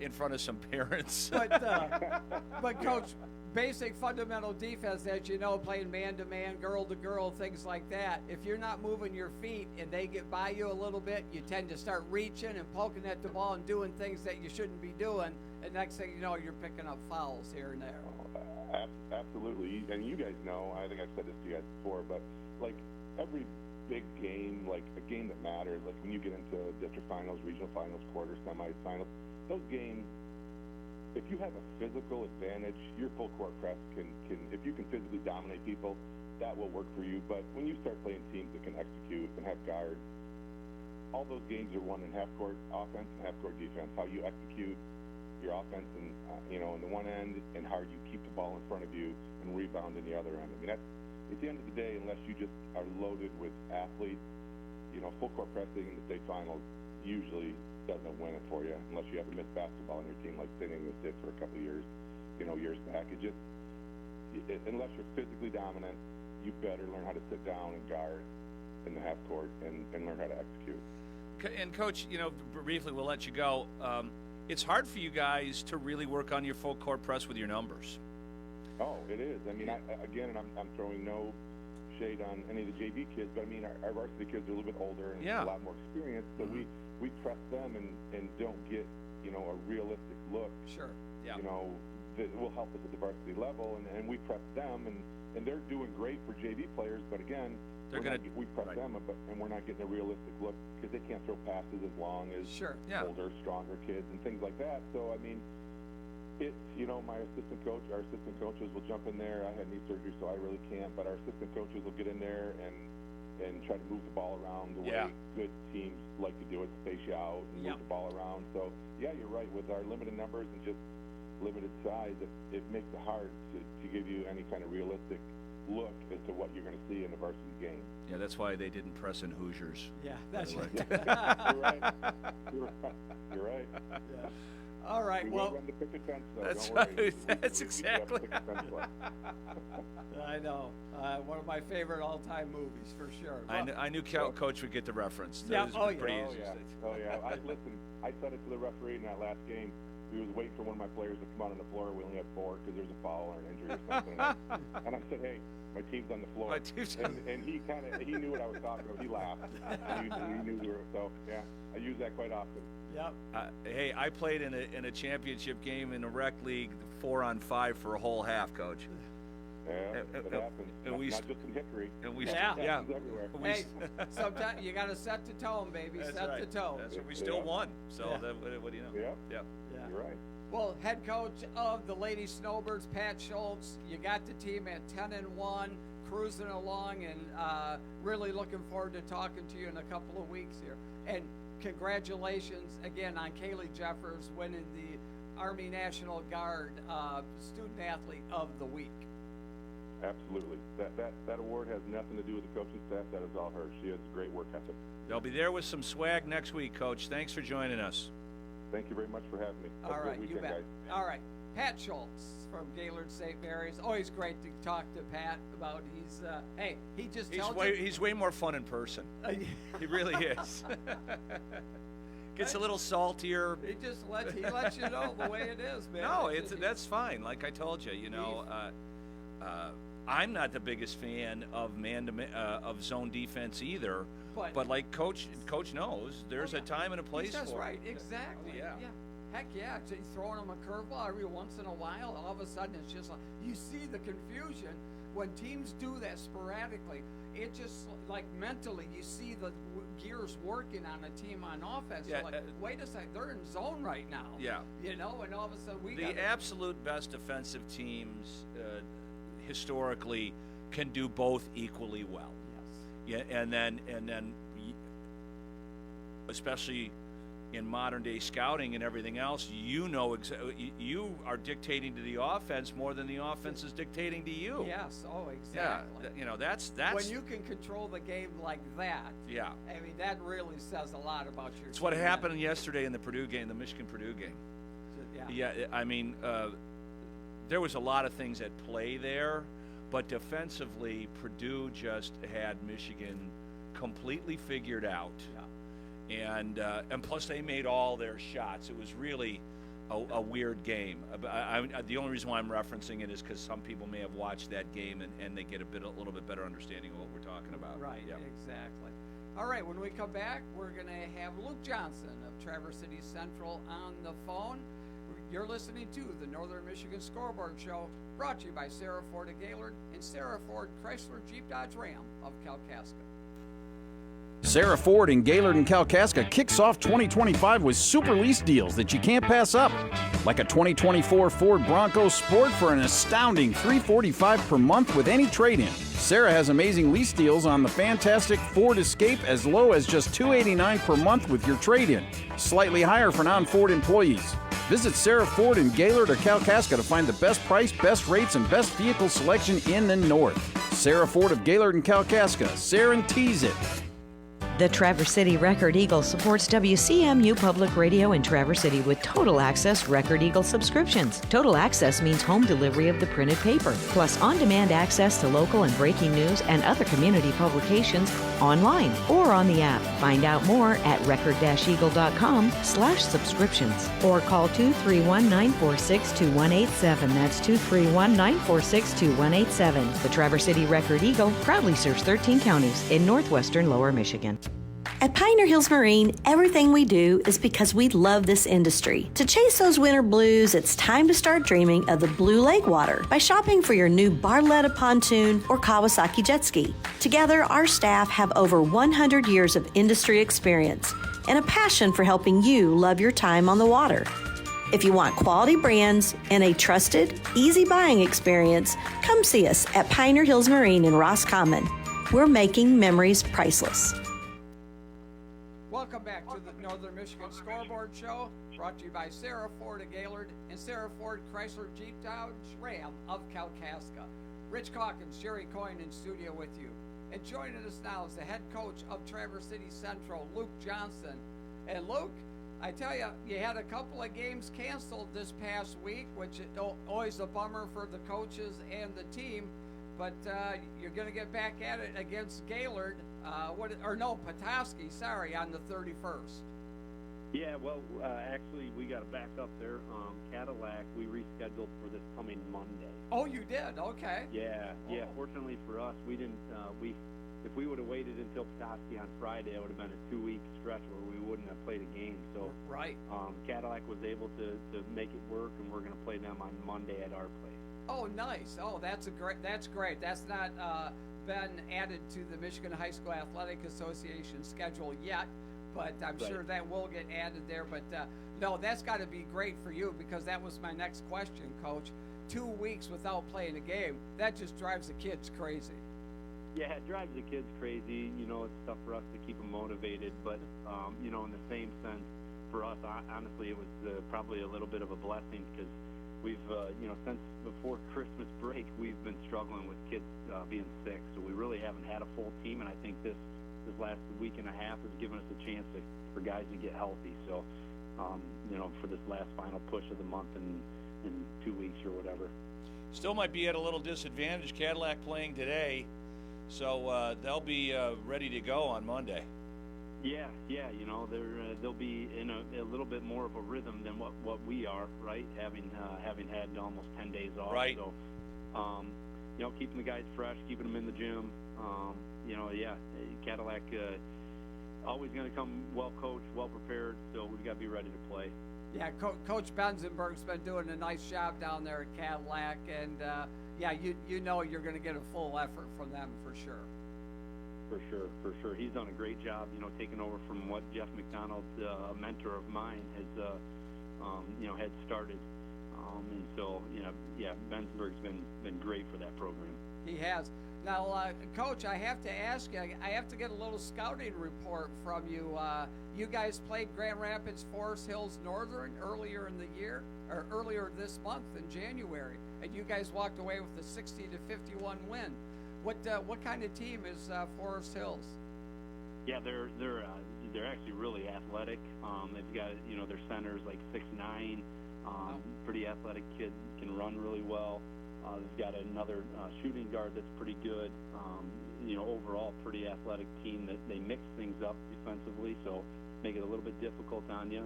in front of some parents. But Coach, basic fundamental defense, as you know, playing man-to-man, girl-to-girl, things like that. If you're not moving your feet and they get by you a little bit, you tend to start reaching and poking at the ball and doing things that you shouldn't be doing. And next thing you know, you're picking up fouls here and there. Absolutely. And you guys know, I think I've said this to you guys before, but like every big game, like a game that matters, like when you get into district finals, regional finals, quarters, semis, finals, those games, if you have a physical advantage, your full court press can if you can physically dominate people, that will work for you. But when you start playing teams that can execute and have guards, all those games are won in half-court offense and half-court defense. How you execute your offense and in the one end, and how you keep the ball in front of you and rebound in the other end. I mean, that's at the end of the day, unless you just are loaded with athletes, full court pressing in the state finals usually doesn't win it for you unless you have a missed basketball on your team like St. Ignace did for a couple of years, years back. Unless you're physically dominant, you better learn how to sit down and guard in the half court and learn how to execute. And Coach, briefly we'll let you go. It's hard for you guys to really work on your full court press with your numbers. Oh, it is. I mean, I'm throwing no shade on any of the JV kids, but I mean, our varsity kids are a little bit older and a lot more experienced, so we press them and don't get, a realistic look. Sure. Yeah. That will help us at the varsity level, and we press them, and they're doing great for JV players, but again, we press them, and we're not getting a realistic look because they can't throw passes as long as older, stronger kids and things like that. So, I mean, it's, our assistant coaches will jump in there. I had knee surgery, so I really can't, but our assistant coaches will get in there and try to move the ball around the way good teams like to do it, space you out and move the ball around. So, yeah, you're right. With our limited numbers and just limited size, it makes it hard to give you any kind of realistic look as to what you're going to see in a varsity game. Yeah, that's why they didn't press in Hoosiers. Yeah, that's right. You're right. You're right. Yeah. All right. We Well, will run the picket fence, though. That's Don't worry. right. That's exactly. I know. One of my favorite all-time movies for sure. I knew Coach would get the reference. Yeah. That was Oh, yeah. pretty Oh easy. yeah. Oh yeah. I said it to the referee in that last game. We was waiting for one of my players to come out on the floor. We only had 4 because there's a foul or an injury or something. And I said, "Hey, my team's on the floor." My team's and he knew what I was talking about. He laughed. he knew we were. So yeah, I use that quite often. Yep. Hey, I played in a championship game in a rec league, 4-on-5 for a whole half, Coach. Yeah, it happens. And we not just in Hickory. And we Yeah. Everywhere. Hey, sometimes you got to set the tone, baby. That's set right. the tone. That's what we still won. So Yeah. what do you know? Yeah. Yeah. Yeah. You're right. Well, head coach of the Lady Snowbirds, Pat Schultz, you got the team at 10-1, cruising along, and really looking forward to talking to you in a couple of weeks here. And congratulations again on Kaylee Jeffers winning the Army National Guard Student Athlete of the Week. Absolutely. That award has nothing to do with the coaching staff. That is all her. She has great work ethic. They'll be there with some swag next week, Coach. Thanks for joining us. Thank you very much for having me. Have All a good right, weekend, you bet. guys. All right, Pat Schultz from Gaylord St. Mary's. Always great to talk to Pat about. He's way more fun in person. He really is. Gets a little saltier. He lets you know the way it is, man. No, that's fine. Like I told you, I'm not the biggest fan of of zone defense either. But like Coach knows, there's a time and a place That's for right, it. exactly. Yeah. Heck yeah, throwing them a curveball every once in a while. All of a sudden, it's just like you see the confusion when teams do that sporadically. It just like mentally, you see the gears working on a team on offense. Yeah, You're like, wait a second, they're in zone right now. Yeah. And all of a sudden The absolute best defensive teams historically can do both equally well. Yes. Yeah, and then especially in modern day scouting and everything else, you are dictating to the offense more than the offense is dictating to you. Yes. Oh, exactly. Yeah. That's when you can control the game like that. Yeah. I mean, that really says a lot about your. It's what team. happened yesterday in the Purdue game, the Michigan-Purdue game. Yeah. Yeah. I mean, there was a lot of things at play there, but defensively, Purdue just had Michigan completely figured out. Yeah. And plus they made all their shots. It was really a weird game. The only reason why I'm referencing it is because some people may have watched that game and they get a little bit better understanding of what we're talking about. Right, Yeah. exactly. All right, when we come back, we're going to have Luke Johnson of Traverse City Central on the phone. You're listening to the Northern Michigan Scoreboard Show, brought to you by Sarah Ford of Gaylord and Sarah Ford Chrysler Jeep Dodge Ram of Kalkaska. Sarah Ford in Gaylord and Kalkaska kicks off 2025 with super lease deals that you can't pass up. Like a 2024 Ford Bronco Sport for an astounding $345 per month with any trade-in. Sarah has amazing lease deals on the fantastic Ford Escape as low as just $289 per month with your trade-in. Slightly higher for non-Ford employees. Visit Sarah Ford in Gaylord or Kalkaska to find the best price, best rates, and best vehicle selection in the North. Sarah Ford of Gaylord and Kalkaska. Guarantees it. The Traverse City Record Eagle supports WCMU Public Radio in Traverse City with Total Access Record Eagle subscriptions. Total Access means home delivery of the printed paper, plus on-demand access to local and breaking news and other community publications online or on the app. Find out more at record-eagle.com/subscriptions or call 231-946-2187. That's 231-946-2187. The Traverse City Record Eagle proudly serves 13 counties in northwestern Lower Michigan. At Pioneer Hills Marine, everything we do is because we love this industry. To chase those winter blues, it's time to start dreaming of the blue lake water by shopping for your new Barletta pontoon or Kawasaki jet ski. Together, our staff have over 100 years of industry experience and a passion for helping you love your time on the water. If you want quality brands and a trusted, easy buying experience, come see us at Pioneer Hills Marine in Roscommon. We're making memories priceless. Welcome back to the Northern Michigan Scoreboard Show, brought to you by Sarah Ford of Gaylord and Sarah Ford Chrysler Jeep Dodge Ram of Kalkaska. Rich Calkins, Jerry Coyne in studio with you. And joining us now is the head coach of Traverse City Central, Luke Johnson. And Luke, I tell you, you had a couple of games canceled this past week, which is always a bummer for the coaches and the team. But you're going to get back at it against Gaylord, Petoskey, on the 31st. Yeah, well, actually, we got to back up there. Cadillac, we rescheduled for this coming Monday. Oh, you did? Okay. Yeah. Fortunately for us, we didn't. If we would have waited until Petoskey on Friday, it would have been a 2-week stretch where we wouldn't have played a game. So, right. Cadillac was able to make it work, and we're going to play them on Monday at our place. Oh, nice. Oh, that's great. That's not been added to the Michigan High School Athletic Association schedule yet, but I'm sure that will get added there. But no, that's got to be great for you, because that was my next question, Coach. 2 weeks without playing a game, that just drives the kids crazy. Yeah, it drives the kids crazy. You know, it's tough for us to keep them motivated, but you know, in the same sense, for us, honestly, it was probably a little bit of a blessing, because we've, since before Christmas break, we've been struggling with kids being sick. So we really haven't had a full team, and I think this last week and a half has given us a chance for guys to get healthy. So, for this last final push of the month in 2 weeks or whatever. Still might be at a little disadvantage. Cadillac playing today, so they'll be ready to go on Monday. Yeah, they'll be in a little bit more of a rhythm than what we are, right? Having had almost 10 days off, right? So, keeping the guys fresh, keeping them in the gym. Cadillac always going to come well coached, well prepared. So we've got to be ready to play. Yeah, Coach Benzenberg's been doing a nice job down there at Cadillac, and you're going to get a full effort from them for sure. For sure. He's done a great job, taking over from what Jeff McDonald, a mentor of mine, has, had started. And so, Bensberg's been great for that program. He has. Now, Coach, I have to ask you, I have to get a little scouting report from you. You guys played Grand Rapids Forest Hills Northern earlier in the year, or earlier this month in January, and you guys walked away with a 60-51 win. What kind of team is Forest Hills? Yeah, they're actually really athletic. They've got their centers like 6'9", pretty athletic kid, can run really well. They've got another shooting guard that's pretty good. Overall pretty athletic team. That they mix things up defensively, so make it a little bit difficult on you.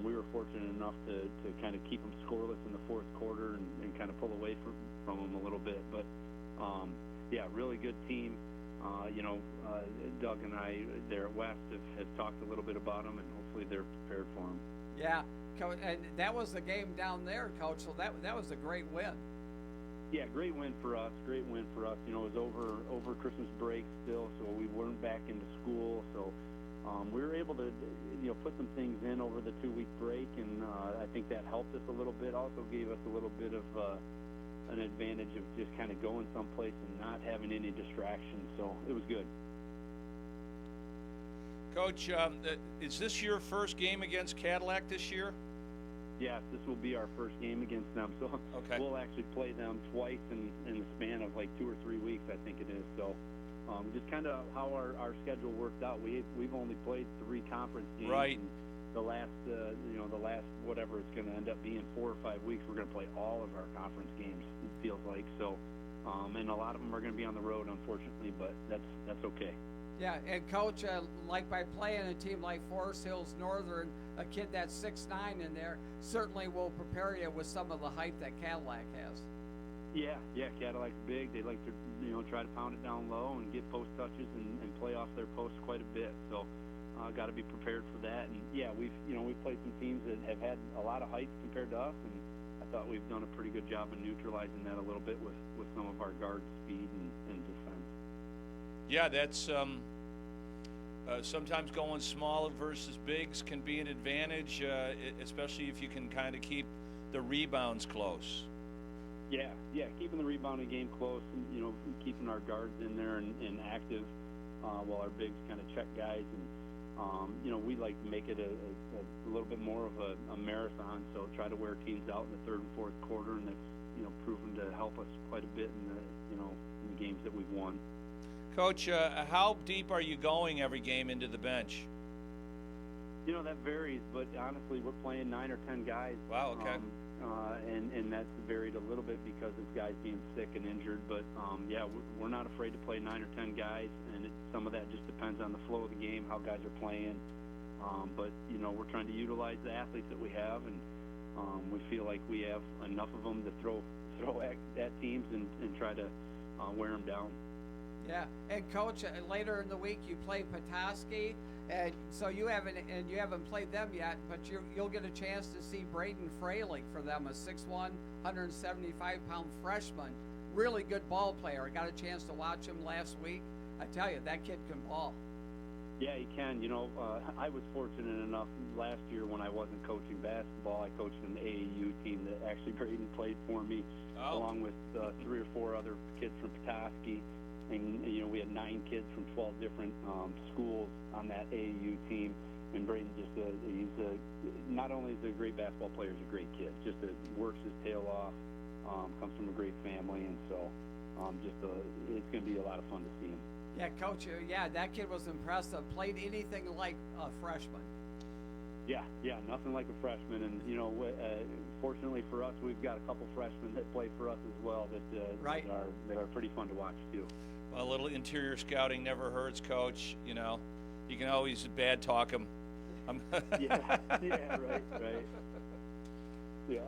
We were fortunate enough to kind of keep them scoreless in the fourth quarter and kind of pull away from them a little bit, but. Really good team. Doug and I there at West have talked a little bit about them, and hopefully they're prepared for them. Yeah, and that was the game down there, Coach, so that was a great win. Yeah, great win for us. It was over Christmas break still, so we weren't back into school, so we were able to put some things in over the 2-week break, and I think that helped us a little bit. Also gave us a little bit of an advantage of just kind of going someplace and not having any distractions, so it was good. Coach, is this your first game against Cadillac this year? Yes, this will be our first game against them, so okay. We'll actually play them twice in the span of like 2 or 3 weeks, I think it is. So just kind of how our schedule worked out. We've only played 3 conference games. Right. The last whatever it's going to end up being 4 or 5 weeks, we're going to play all of our conference games. It feels like so, and a lot of them are going to be on the road, unfortunately, but that's okay. Yeah, and Coach, like by playing a team like Forest Hills Northern, a kid that's 6'9" in there certainly will prepare you with some of the height that Cadillac has. Yeah, Cadillac's big. They like to try to pound it down low and get post touches and play off their posts quite a bit. So. Got to be prepared for that, and we've played some teams that have had a lot of height compared to us, and I thought we've done a pretty good job of neutralizing that a little bit with some of our guard speed and defense. Yeah, that's sometimes going small versus bigs can be an advantage, especially if you can kind of keep the rebounds close. Yeah, keeping the rebounding game close, and keeping our guards in there and active while our bigs kind of check guys and We like to make it a little bit more of a marathon. So try to wear teams out in the third and fourth quarter, and it's proven to help us quite a bit in the games that we've won. Coach, how deep are you going every game into the bench? That varies, but honestly, we're playing 9 or 10 guys. Wow, okay. And that's varied a little bit because of guys being sick and injured. But, we're not afraid to play 9 or 10 guys, and some of that just depends on the flow of the game, how guys are playing. But we're trying to utilize the athletes that we have, and we feel like we have enough of them to throw at teams and try to wear them down. Yeah, and Coach, later in the week you play Petoskey, and so you haven't played them yet, but you'll get a chance to see Braden Fralick for them, a 6'1", 175-pound freshman, really good ball player. I got a chance to watch him last week. I tell you, that kid can ball. Yeah, he can. I was fortunate enough last year when I wasn't coaching basketball. I coached an AAU team that actually Braden played for me, along with 3 or 4 other kids from Petoskey. And, we had 9 kids from 12 different schools on that AAU team. And Braden not only is he a great basketball player, he's a great kid. Just works his tail off, comes from a great family. And so it's going to be a lot of fun to see him. Yeah, Coach, that kid was impressive. Played anything like a freshman. Yeah, nothing like a freshman. And, fortunately for us, we've got a couple freshmen that play for us as well that are pretty fun to watch, too. A little interior scouting never hurts, Coach. You can always bad talk him. Yeah, right. Yeah.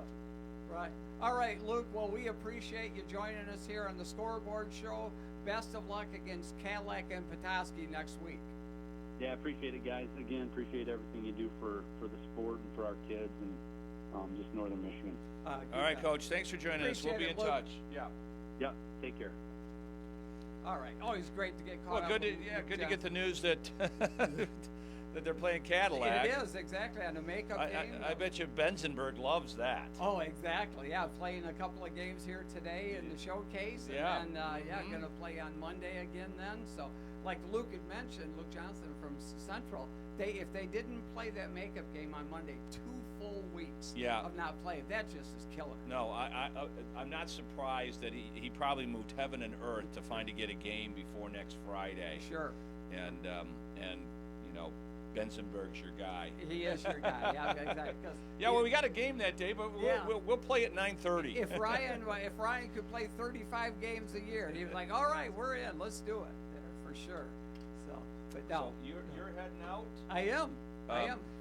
Right. All right, Luke, well, we appreciate you joining us here on the Scoreboard Show. Best of luck against Cadillac and Petoskey next week. Yeah, I appreciate it, guys. Again, appreciate everything you do for the sport and for our kids and just Northern Michigan. All right, Coach. Thanks for joining us. We'll be in touch. Yeah. Take care. All right. Always great to get caught up. Good to get the news that that they're playing Cadillac. It is, exactly, on a makeup game. I bet you Benzenberg loves that. Oh, exactly. Yeah, playing a couple of games here today in the showcase. And then, going to play on Monday again then. So, like Luke had mentioned, Luke Johnson from Central, if they didn't play that makeup game on Monday, 2 full weeks of not playing, that just is killer. No, I'm not surprised that he probably moved heaven and earth to get a game before next Friday. Sure. And Benzenberg's your guy. He is your guy. Yeah, exactly. Well, we got a game that day, but we'll play at 9:30. If Ryan could play 35 games a year, he'd be like, all right, we're in. Let's do it. For sure. But no. So you're heading out? I am.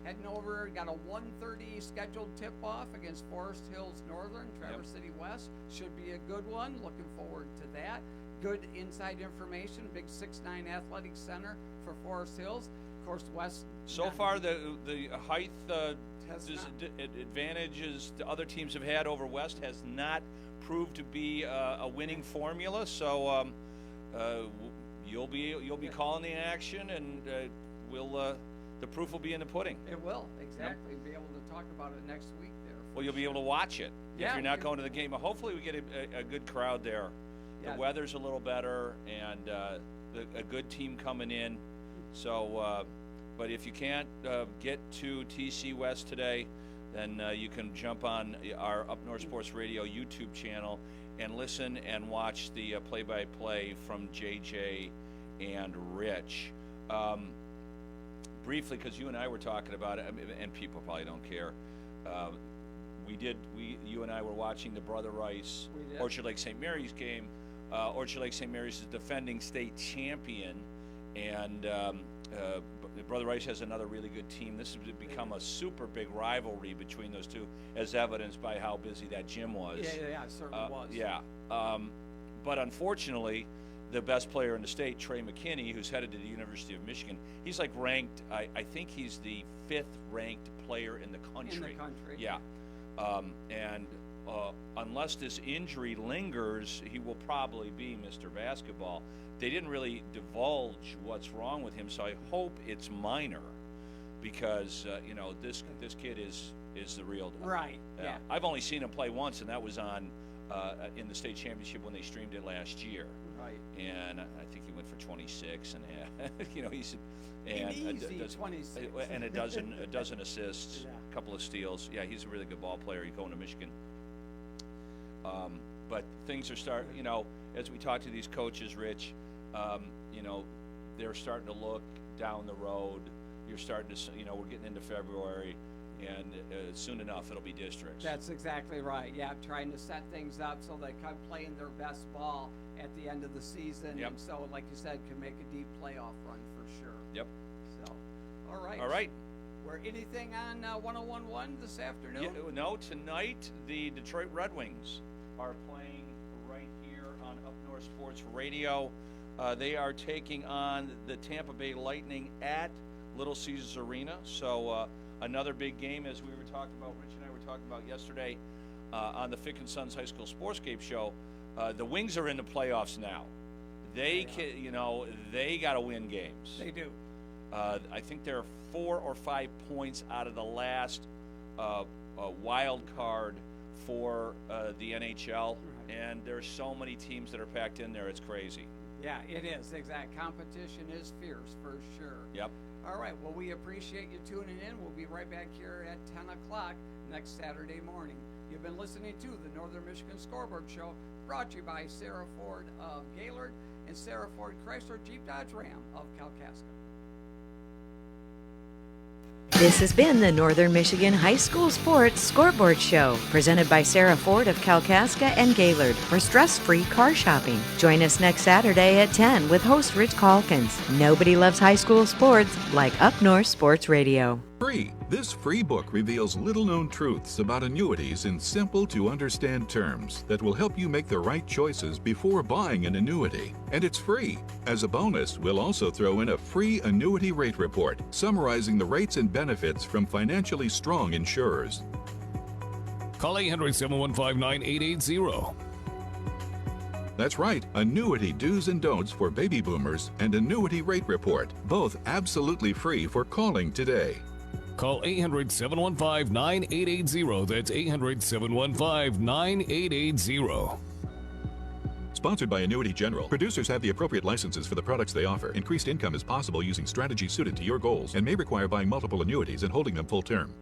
Heading over. Got a 1:30 scheduled tip-off against Forest Hills Northern, Traverse City West. Should be a good one. Looking forward to that. Good inside information. Big 6'9" athletic center for Forest Hills. Of course, West. So far, the height advantages the other teams have had over West has not proved to be a winning formula. So you'll be calling the action, and the proof will be in the pudding. It will, exactly. Be able to talk about it next week there. Well, you'll be able to watch it if you're not going to the game. But hopefully we get a good crowd there. The weather's a little better, and a good team coming in. So, but if you can't get to TC West today, then you can jump on our Up North Sports Radio YouTube channel and listen and watch the play-by-play from JJ and Rich. Briefly, because you and I were talking about it, and people probably don't care. You and I were watching the Brother Rice Orchard Lake St. Mary's game. Orchard Lake St. Mary's is defending state champion, and Brother Rice has another really good team. This has become a super big rivalry between those two, as evidenced by how busy that gym was. Yeah, it certainly was. Yeah. But unfortunately, the best player in the state, Trey McKinney, who's headed to the University of Michigan, he's like ranked, I think he's the 5th ranked player in the country. In the country. Yeah. Unless this injury lingers, he will probably be Mr. Basketball. They didn't really divulge what's wrong with him, so I hope it's minor, because this kid is the real deal. Right. Yeah. I've only seen him play once, and that was on in the state championship when they streamed it last year. Right. And I think he went for 26 and he's easy 26 and a dozen assists, a couple of steals. Yeah, he's a really good ball player. He's going to Michigan. But things are starting, as we talk to these coaches, Rich, they're starting to look down the road. You're starting to, we're getting into February, and soon enough it'll be districts. That's exactly right. Yeah, trying to set things up so they can play in their best ball at the end of the season. Yep. And so, like you said, can make a deep playoff run for sure. Yep. So, all right. All right. Were anything on 101.1 this afternoon? Yeah, no, tonight the Detroit Red Wings are playing right here on Up North Sports Radio. They are taking on the Tampa Bay Lightning at Little Caesars Arena. So another big game, as we were talking about, Rich and I were talking about yesterday on the Fick and Sons High School Sportscape show. The Wings are in the playoffs now. They got to win games. They do. I think they're 4 or 5 points out of the last wild card for the NHL, and there's so many teams that are packed in there. It's crazy. Yeah, it is. Exact competition is fierce for sure. Yep. All right. Well, we appreciate you tuning in. We'll be right back here at 10 o'clock next Saturday morning. You've been listening to the Northern Michigan Scoreboard Show, brought to you by Sarah Ford of Gaylord and Sarah Ford Chrysler Jeep Dodge Ram of Kalkaska. This has been the Northern Michigan High School Sports Scoreboard Show, presented by Sarah Ford of Kalkaska and Gaylord for stress-free car shopping. Join us next Saturday at 10 with host Rich Calkins. Nobody loves high school sports like Up North Sports Radio. Free. This free book reveals little-known truths about annuities in simple-to-understand terms that will help you make the right choices before buying an annuity. And it's free. As a bonus, we'll also throw in a free annuity rate report summarizing the rates and benefits from financially strong insurers. Call 800-715-9880. That's right, annuity do's and don'ts for baby boomers and annuity rate report, both absolutely free for calling today. Call 800-715-9880. That's 800-715-9880. Sponsored by Annuity General. Producers have the appropriate licenses for the products they offer. Increased income is possible using strategies suited to your goals and may require buying multiple annuities and holding them full term.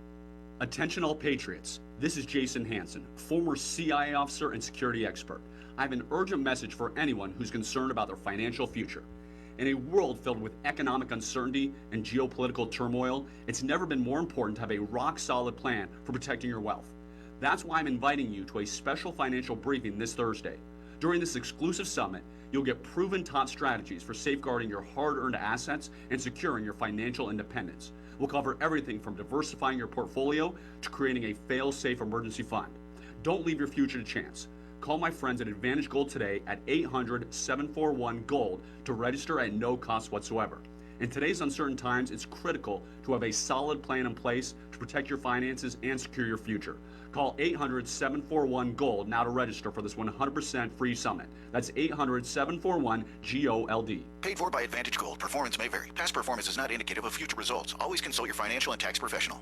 Attention all patriots. This is Jason Hansen, former CIA officer and security expert. I have an urgent message for anyone who's concerned about their financial future. In a world filled with economic uncertainty and geopolitical turmoil, it's never been more important to have a rock-solid plan for protecting your wealth. That's why I'm inviting you to a special financial briefing this Thursday. During this exclusive summit, you'll get proven top strategies for safeguarding your hard-earned assets and securing your financial independence. We'll cover everything from diversifying your portfolio to creating a fail-safe emergency fund. Don't leave your future to chance. Call my friends at Advantage Gold today at 800-741-GOLD to register at no cost whatsoever. In today's uncertain times, it's critical to have a solid plan in place to protect your finances and secure your future. Call 800-741-GOLD now to register for this 100% free summit. That's 800-741-GOLD. Paid for by Advantage Gold. Performance may vary. Past performance is not indicative of future results. Always consult your financial and tax professional.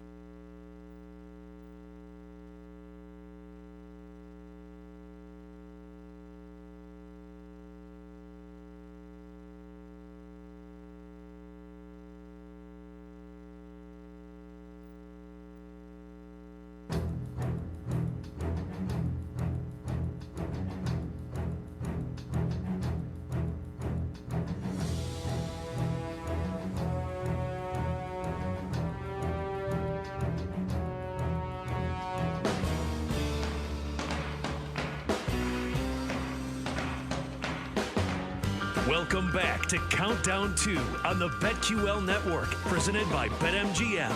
Welcome back to Countdown 2 on the BetQL Network, presented by BetMGM.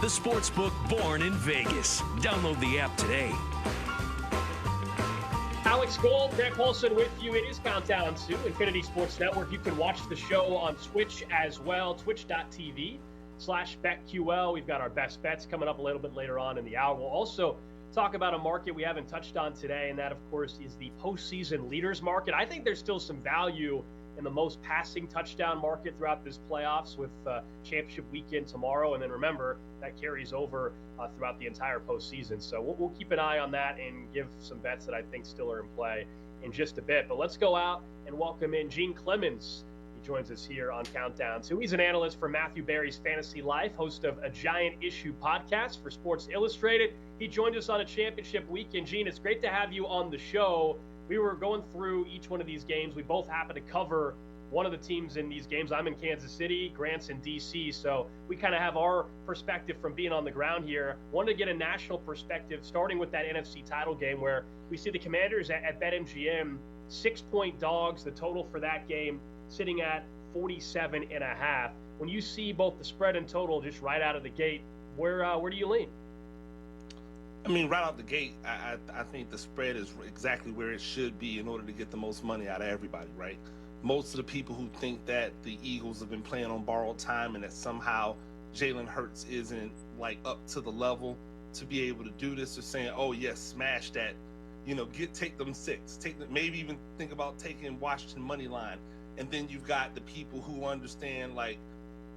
The sportsbook born in Vegas. Download the app today. Alex Gold, Grant Paulson with you. It is Countdown 2, Infinity Sports Network. You can watch the show on Twitch as well, twitch.tv/BetQL. We've got our best bets coming up a little bit later on in the hour. We'll also talk about a market we haven't touched on today, and that, of course, is the postseason leaders market. I think there's still some value in the most passing touchdown market throughout this playoffs with championship weekend tomorrow. And then remember, that carries over throughout the entire postseason. So we'll keep an eye on that and give some bets that I think still are in play in just a bit. But let's go out and welcome in Gene Clemens. He joins us here on Countdown 2. He's an analyst for Matthew Berry's Fantasy Life, host of a Giant Issue podcast for Sports Illustrated. He joined us on a championship weekend. Gene, it's great to have you on the show. We were going through each one of these games. We both happen to cover one of the teams in these games. I'm in Kansas City, Grant's in D.C., so we kind of have our perspective from being on the ground here. Wanted to get a national perspective, starting with that NFC title game where we see the Commanders at BetMGM, 6-point dogs, the total for that game sitting at 47.5. When you see both the spread and total just right out of the gate, where do you lean? I mean, right out the gate, I think the spread is exactly where it should be in order to get the most money out of everybody, right? Most of the people who think that the Eagles have been playing on borrowed time and that somehow Jalen Hurts isn't like up to the level to be able to do this are saying, oh yes, smash that, take them 6, maybe even think about taking Washington money line. And then you've got the people who understand, like,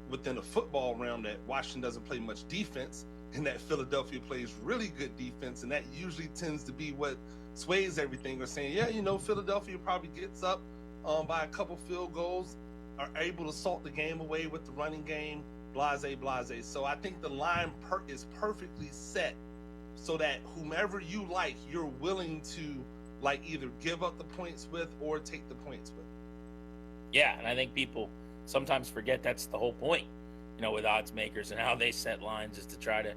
within the football realm, that Washington doesn't play much defense and that Philadelphia plays really good defense, and that usually tends to be what sways everything. Or saying, Philadelphia probably gets up by a couple field goals, are able to salt the game away with the running game, blase. So I think the line is perfectly set so that whomever you like, you're willing to like either give up the points with or take the points with. Yeah, and I think people sometimes forget that's the whole point, with odds makers and how they set lines is to try to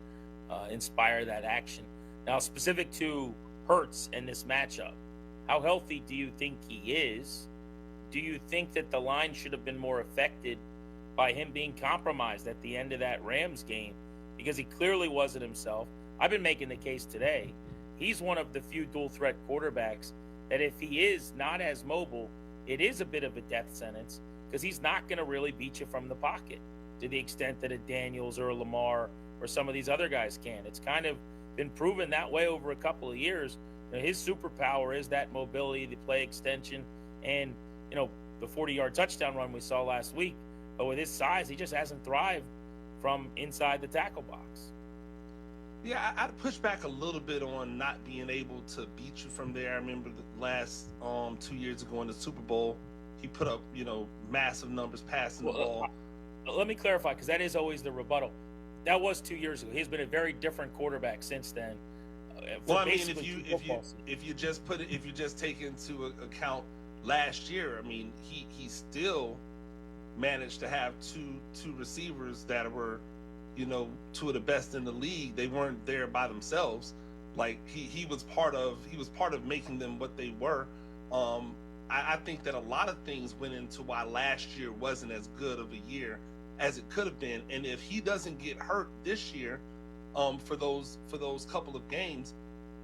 inspire that action. Now, specific to Hurts and this matchup, how healthy do you think he is? Do you think that the line should have been more affected by him being compromised at the end of that Rams game? Because he clearly wasn't himself. I've been making the case today. He's one of the few dual-threat quarterbacks that if he is not as mobile, it is a bit of a death sentence because he's not going to really beat you from the pocket to the extent that a Daniels or a Lamar or some of these other guys can. It's kind of been proven that way over a couple of years. His superpower is that mobility, the play extension, and the 40-yard touchdown run we saw last week. But with his size, he just hasn't thrived from inside the tackle box. Yeah, I'd push back a little bit on not being able to beat you from there. I remember the last 2 years ago in the Super Bowl, he put up, massive numbers passing the ball. Let me clarify, because that is always the rebuttal. That was 2 years ago. He's been a very different quarterback since then. Well, I mean, if you just take into account last year, I mean, he still managed to have two receivers that were, two of the best in the league. They weren't there by themselves. Like he was part of making them what they were. I think that a lot of things went into why last year wasn't as good of a year as it could have been. And if he doesn't get hurt this year, for those couple of games,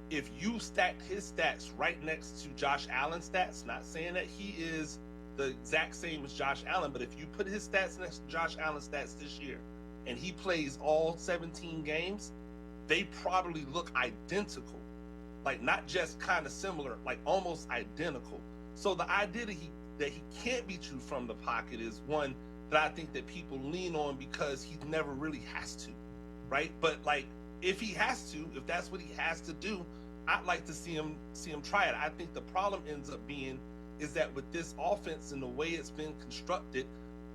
if you stacked his stats right next to Josh Allen's stats, not saying that he is the exact same as Josh Allen, but if you put his stats next to Josh Allen's stats this year and he plays all 17 games, they probably look identical. Like not just kind of similar, like almost identical. So the idea that he can't beat you from the pocket is one that I think that people lean on because he never really has to, right? But like if he has to, if that's what he has to do, I'd like to see him try it. I think the problem ends up being is that with this offense and the way it's been constructed,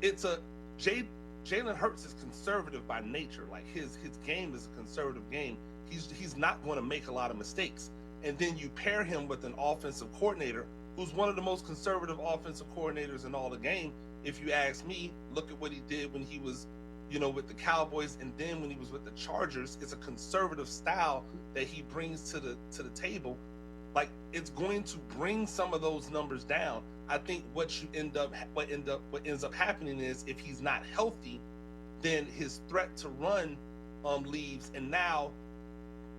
Jalen Hurts is conservative by nature. Like his game is a conservative game. He's not going to make a lot of mistakes. And then you pair him with an offensive coordinator who's one of the most conservative offensive coordinators in all the game. If you ask me, look at what he did when he was, with the Cowboys, and then when he was with the Chargers. It's a conservative style that he brings to the table. Like it's going to bring some of those numbers down. I think what ends up happening is if he's not healthy, then his threat to run leaves, and now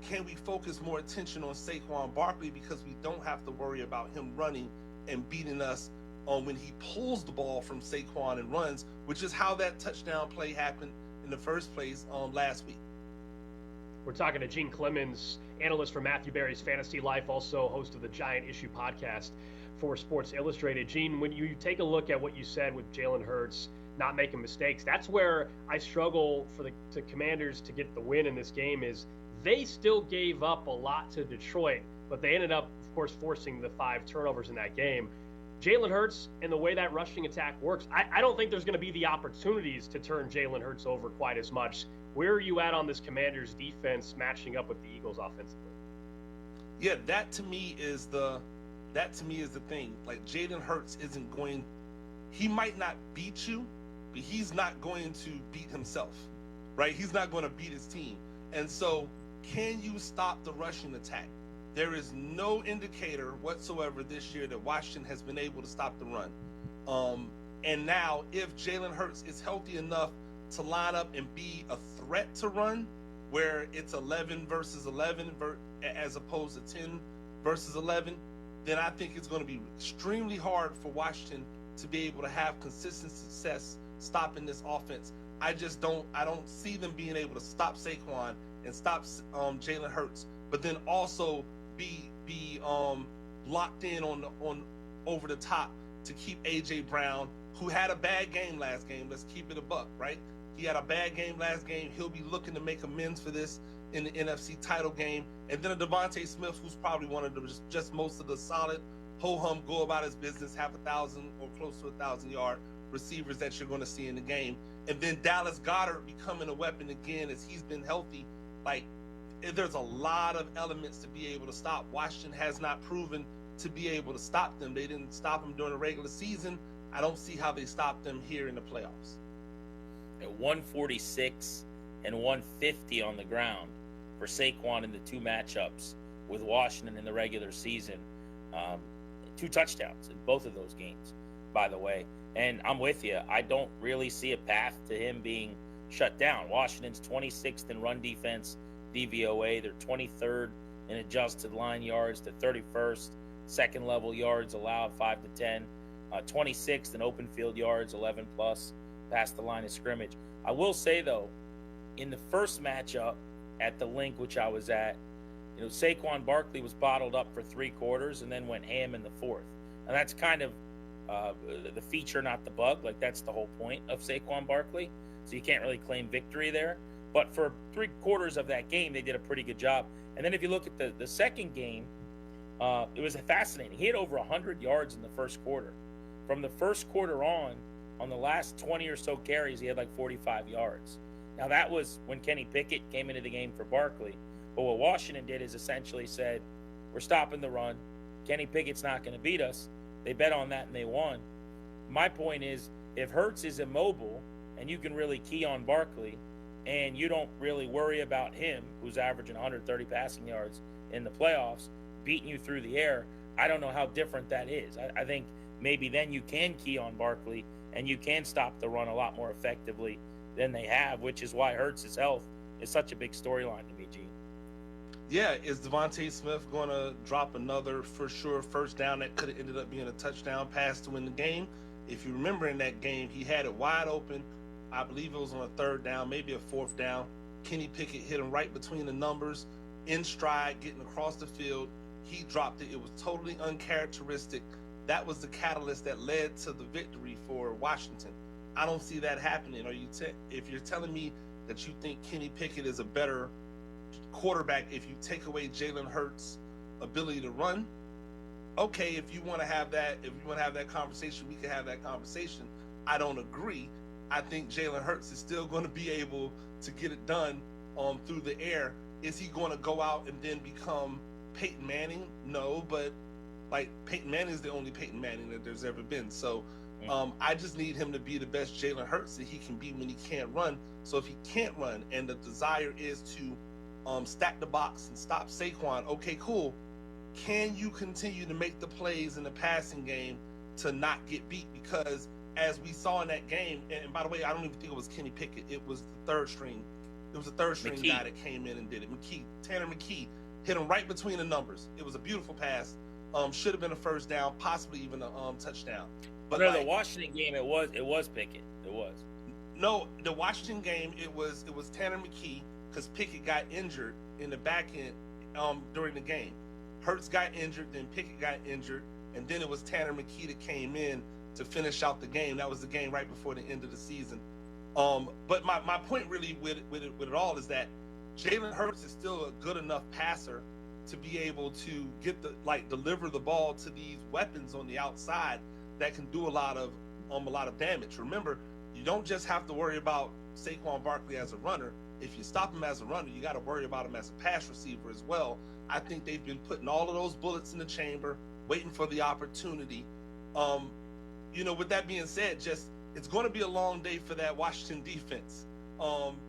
can we focus more attention on Saquon Barkley because we don't have to worry about him running and beating us when he pulls the ball from Saquon and runs, which is how that touchdown play happened in the first place last week. We're talking to Gene Clemens, analyst for Matthew Berry's Fantasy Life, also host of the Giant Issue podcast for Sports Illustrated. Gene, when you take a look at what you said with Jalen Hurts not making mistakes, that's where I struggle for the Commanders to get the win in this game. Is they still gave up a lot to Detroit, but they ended up, of course, forcing the 5 turnovers in that game. Jalen Hurts and the way that rushing attack works, I don't think there's going to be the opportunities to turn Jalen Hurts over quite as much. Where are you at on this Commanders defense matching up with the Eagles offensively? Yeah, that to me is the thing. Like, Jalen Hurts isn't going, he might not beat you, but he's not going to beat himself, right? He's not going to beat his team. And so, can you stop the rushing attack? There is no indicator whatsoever this year that Washington has been able to stop the run. And now, if Jalen Hurts is healthy enough to line up and be a threat to run, where it's 11 versus 11 as opposed to 10 versus 11, then I think it's going to be extremely hard for Washington to be able to have consistent success stopping this offense. I don't see them being able to stop Saquon and stop Jalen Hurts, but then also be locked in on over the top to keep A.J. Brown, who had a bad game last game. Let's keep it a buck, right? He had a bad game last game. He'll be looking to make amends for this in the NFC title game. And then a Devontae Smith, who's probably one of the just most of the solid, ho-hum, go about his business, have 1,000 or close to 1,000-yard receivers that you're going to see in the game. And then Dallas Goedert becoming a weapon again as he's been healthy. Like, there's a lot of elements to be able to stop. Washington has not proven to be able to stop them. They didn't stop them during the regular season. I don't see how they stopped them here in the playoffs. At 146 and 150 on the ground for Saquon in the 2 matchups with Washington in the regular season. 2 touchdowns in both of those games, by the way. And I'm with you. I don't really see a path to him being shut down. Washington's 26th in run defense, DVOA. They're 23rd in adjusted line yards to 31st. Second level yards allowed 5 to 10. 26th in open field yards, 11 plus past the line of scrimmage. I will say, though, in the first matchup at the link, which I was at, Saquon Barkley was bottled up for 3 quarters and then went ham in the 4th. And that's kind of the feature, not the bug. Like, that's the whole point of Saquon Barkley. So you can't really claim victory there. But for 3 quarters of that game, they did a pretty good job. And then if you look at the second game, it was fascinating. He had over 100 yards in the first quarter. From the first quarter on the last 20 or so carries, he had like 45 yards. Now, that was when Kenny Pickett came into the game for Barkley. But what Washington did is essentially said, we're stopping the run. Kenny Pickett's not going to beat us. They bet on that and they won. My point is, if Hurts is immobile and you can really key on Barkley and you don't really worry about him, who's averaging 130 passing yards in the playoffs, beating you through the air, I don't know how different that is. I think maybe then you can key on Barkley and you can stop the run a lot more effectively than they have, which is why Hurts' health is such a big storyline to me, Gene. Yeah, is Devontae Smith going to drop another, for sure, first down that could have ended up being a touchdown pass to win the game? If you remember in that game, he had it wide open. I believe it was on a 3rd down, maybe a 4th down. Kenny Pickett hit him right between the numbers, in stride, getting across the field. He dropped it. It was totally uncharacteristic. That was the catalyst that led to the victory for Washington. I don't see that happening. If you're telling me that you think Kenny Pickett is a better quarterback if you take away Jalen Hurts' ability to run, okay, if you want to have that conversation, we can have that conversation. I don't agree. I think Jalen Hurts is still going to be able to get it done through the air. Is he going to go out and then become Peyton Manning? No, but Peyton Manning is the only Peyton Manning that there's ever been. So I just need him to be the best Jalen Hurts that he can be when he can't run. So if he can't run and the desire is to stack the box and stop Saquon, okay, cool. Can you continue to make the plays in the passing game to not get beat? Because as we saw in that game, and by the way, I don't even think it was Kenny Pickett. It was the 3rd string. It was the 3rd string McKee guy that came in and did it. Tanner McKee hit him right between the numbers. It was a beautiful pass. Should have been a first down, possibly even a touchdown. But no, the Washington game, it was Pickett. It was. No, the Washington game, it was Tanner McKee. because Pickett got injured in the back end during the game. Hurts got injured, then Pickett got injured, and then it was Tanner McKee that came in to finish out the game. That was the game right before the end of the season. But my point really with it all is that Jalen Hurts is still a good enough passer to be able to get deliver the ball to these weapons on the outside that can do a lot of damage. Remember, you don't just have to worry about Saquon Barkley as a runner. If you stop him as a runner, you got to worry about him as a pass receiver as well. I think they've been putting all of those bullets in the chamber, waiting for the opportunity. With that being said, it's going to be a long day for that Washington defense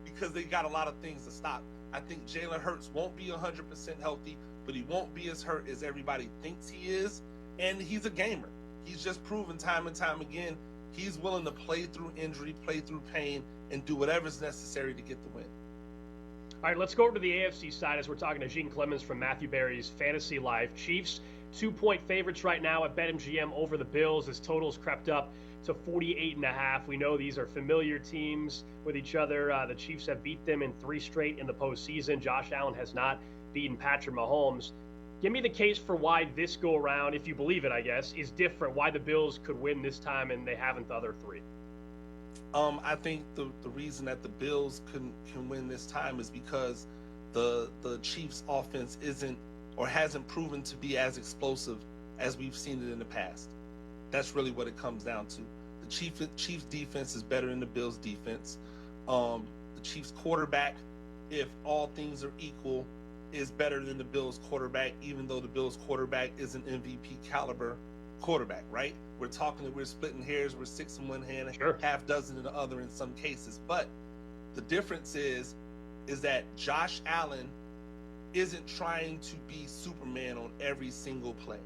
because they got a lot of things to stop. I think Jalen Hurts won't be 100% healthy, but he won't be as hurt as everybody thinks he is. And he's a gamer. He's just proven time and time again he's willing to play through injury, play through pain, and do whatever's necessary to get the win. All right, let's go over to the AFC side as we're talking to Gene Clemens from Matthew Berry's Fantasy Life. Chiefs, 2-point favorites right now at BetMGM over the Bills as totals crept up to 48.5. We know these are familiar teams with each other. The Chiefs have beat them in 3 straight in the postseason. Josh Allen has not beaten Patrick Mahomes. Give me the case for why this go around, if you believe it, I guess, is different, why the Bills could win this time and they haven't the other 3. I think the reason that the Bills can win this time is because the Chiefs offense hasn't proven to be as explosive as we've seen it in the past. That's really what it comes down to. The Chiefs defense is better than the Bills defense. The Chiefs quarterback, if all things are equal, is better than the Bills quarterback, even though the Bills quarterback is an MVP caliber quarterback, right? We're splitting hairs. We're 6 in one hand, sure, half dozen in the other in some cases. But the difference is that Josh Allen isn't trying to be Superman on every single play.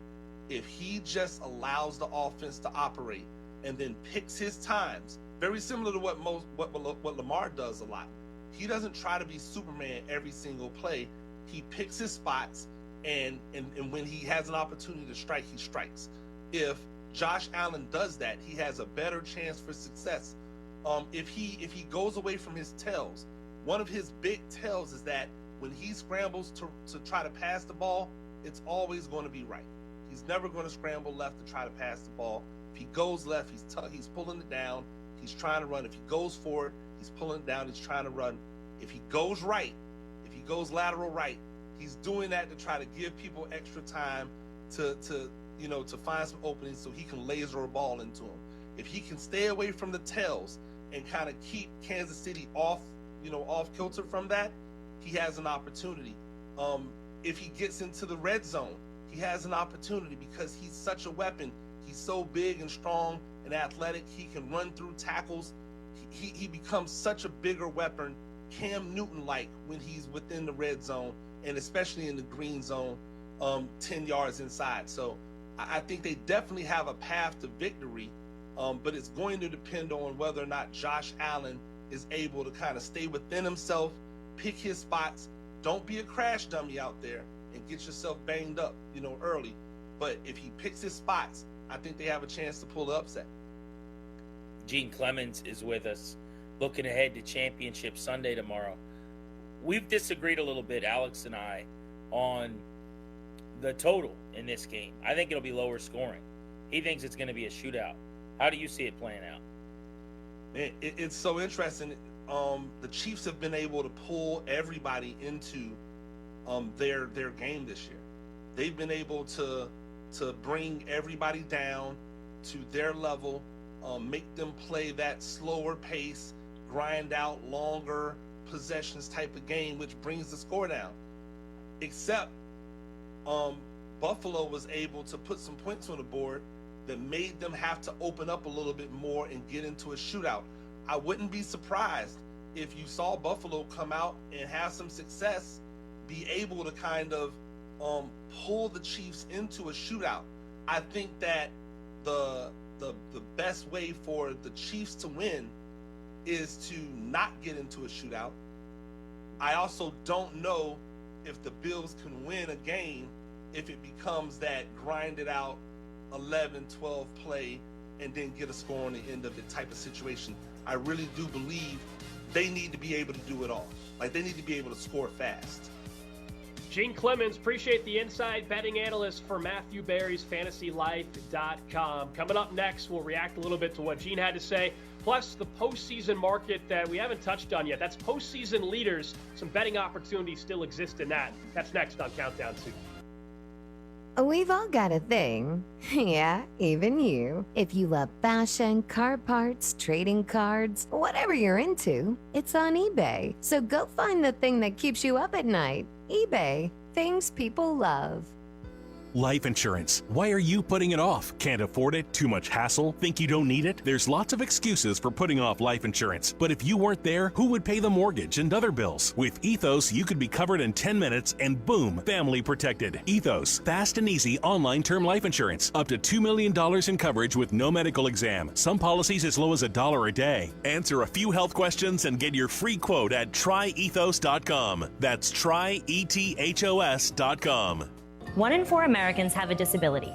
If he just allows the offense to operate and then picks his times, very similar to what Lamar does a lot. He doesn't try to be Superman every single play. He picks his spots, and when he has an opportunity to strike, he strikes. If Josh Allen does that, he has a better chance for success. If he goes away from his tells, one of his big tells is that when he scrambles to try to pass the ball, it's always going to be right. He's never going to scramble left to try to pass the ball. If he goes left, he's pulling it down. He's trying to run. If he goes forward, he's pulling it down. He's trying to run. If he goes right, if he goes lateral right, he's doing that to try to give people extra time to find some openings so he can laser a ball into them. If he can stay away from the tails and kind of keep Kansas City off kilter from that, he has an opportunity. If he gets into the red zone, he has an opportunity because he's such a weapon. He's so big and strong and athletic. He can run through tackles. He becomes such a bigger weapon, Cam Newton-like, when he's within the red zone and especially in the green zone, 10 yards inside. So I think they definitely have a path to victory, but it's going to depend on whether or not Josh Allen is able to kind of stay within himself, pick his spots. Don't be a crash dummy out there and get yourself banged up, early. But if he picks his spots, I think they have a chance to pull the upset. Gene Clemens is with us, looking ahead to Championship Sunday tomorrow. We've disagreed a little bit, Alex and I, on the total in this game. I think it'll be lower scoring. He thinks it's going to be a shootout. How do you see it playing out? Man, it's so interesting. The Chiefs have been able to pull everybody into their game this year. They've been able to bring everybody down to their level, make them play that slower pace, grind out longer possessions type of game, which brings the score down. Except Buffalo was able to put some points on the board that made them have to open up a little bit more and get into a shootout. I wouldn't be surprised if you saw Buffalo come out and have some success, be able to kind of pull the Chiefs into a shootout. I think that the best way for the Chiefs to win is to not get into a shootout. I also don't know if the Bills can win a game if it becomes that grinded out 11, 12 play and then get a score on the end of it type of situation. I really do believe they need to be able to do it all. Like, they need to be able to score fast. Gene Clemens, appreciate the inside betting analyst for Matthew Berry's FantasyLife.com. Coming up next, we'll react a little bit to what Gene had to say, plus the postseason market that we haven't touched on yet. That's postseason leaders. Some betting opportunities still exist in that. That's next on Countdown 2. We've all got a thing. Yeah, even you. If you love fashion, car parts, trading cards, whatever you're into, it's on eBay. So go find the thing that keeps you up at night. eBay. Things people love. Life insurance. Why are you putting it off? Can't afford it? Too much hassle? Think you don't need it? There's lots of excuses for putting off life insurance. But if you weren't there, who would pay the mortgage and other bills? With Ethos, you could be covered in 10 minutes and boom, family protected. Ethos. Fast and easy online term life insurance. Up to $2 million in coverage with no medical exam. Some policies as low as $1 a day. Answer a few health questions and get your free quote at tryethos.com. That's tryethos.com. 1 in 4 Americans have a disability.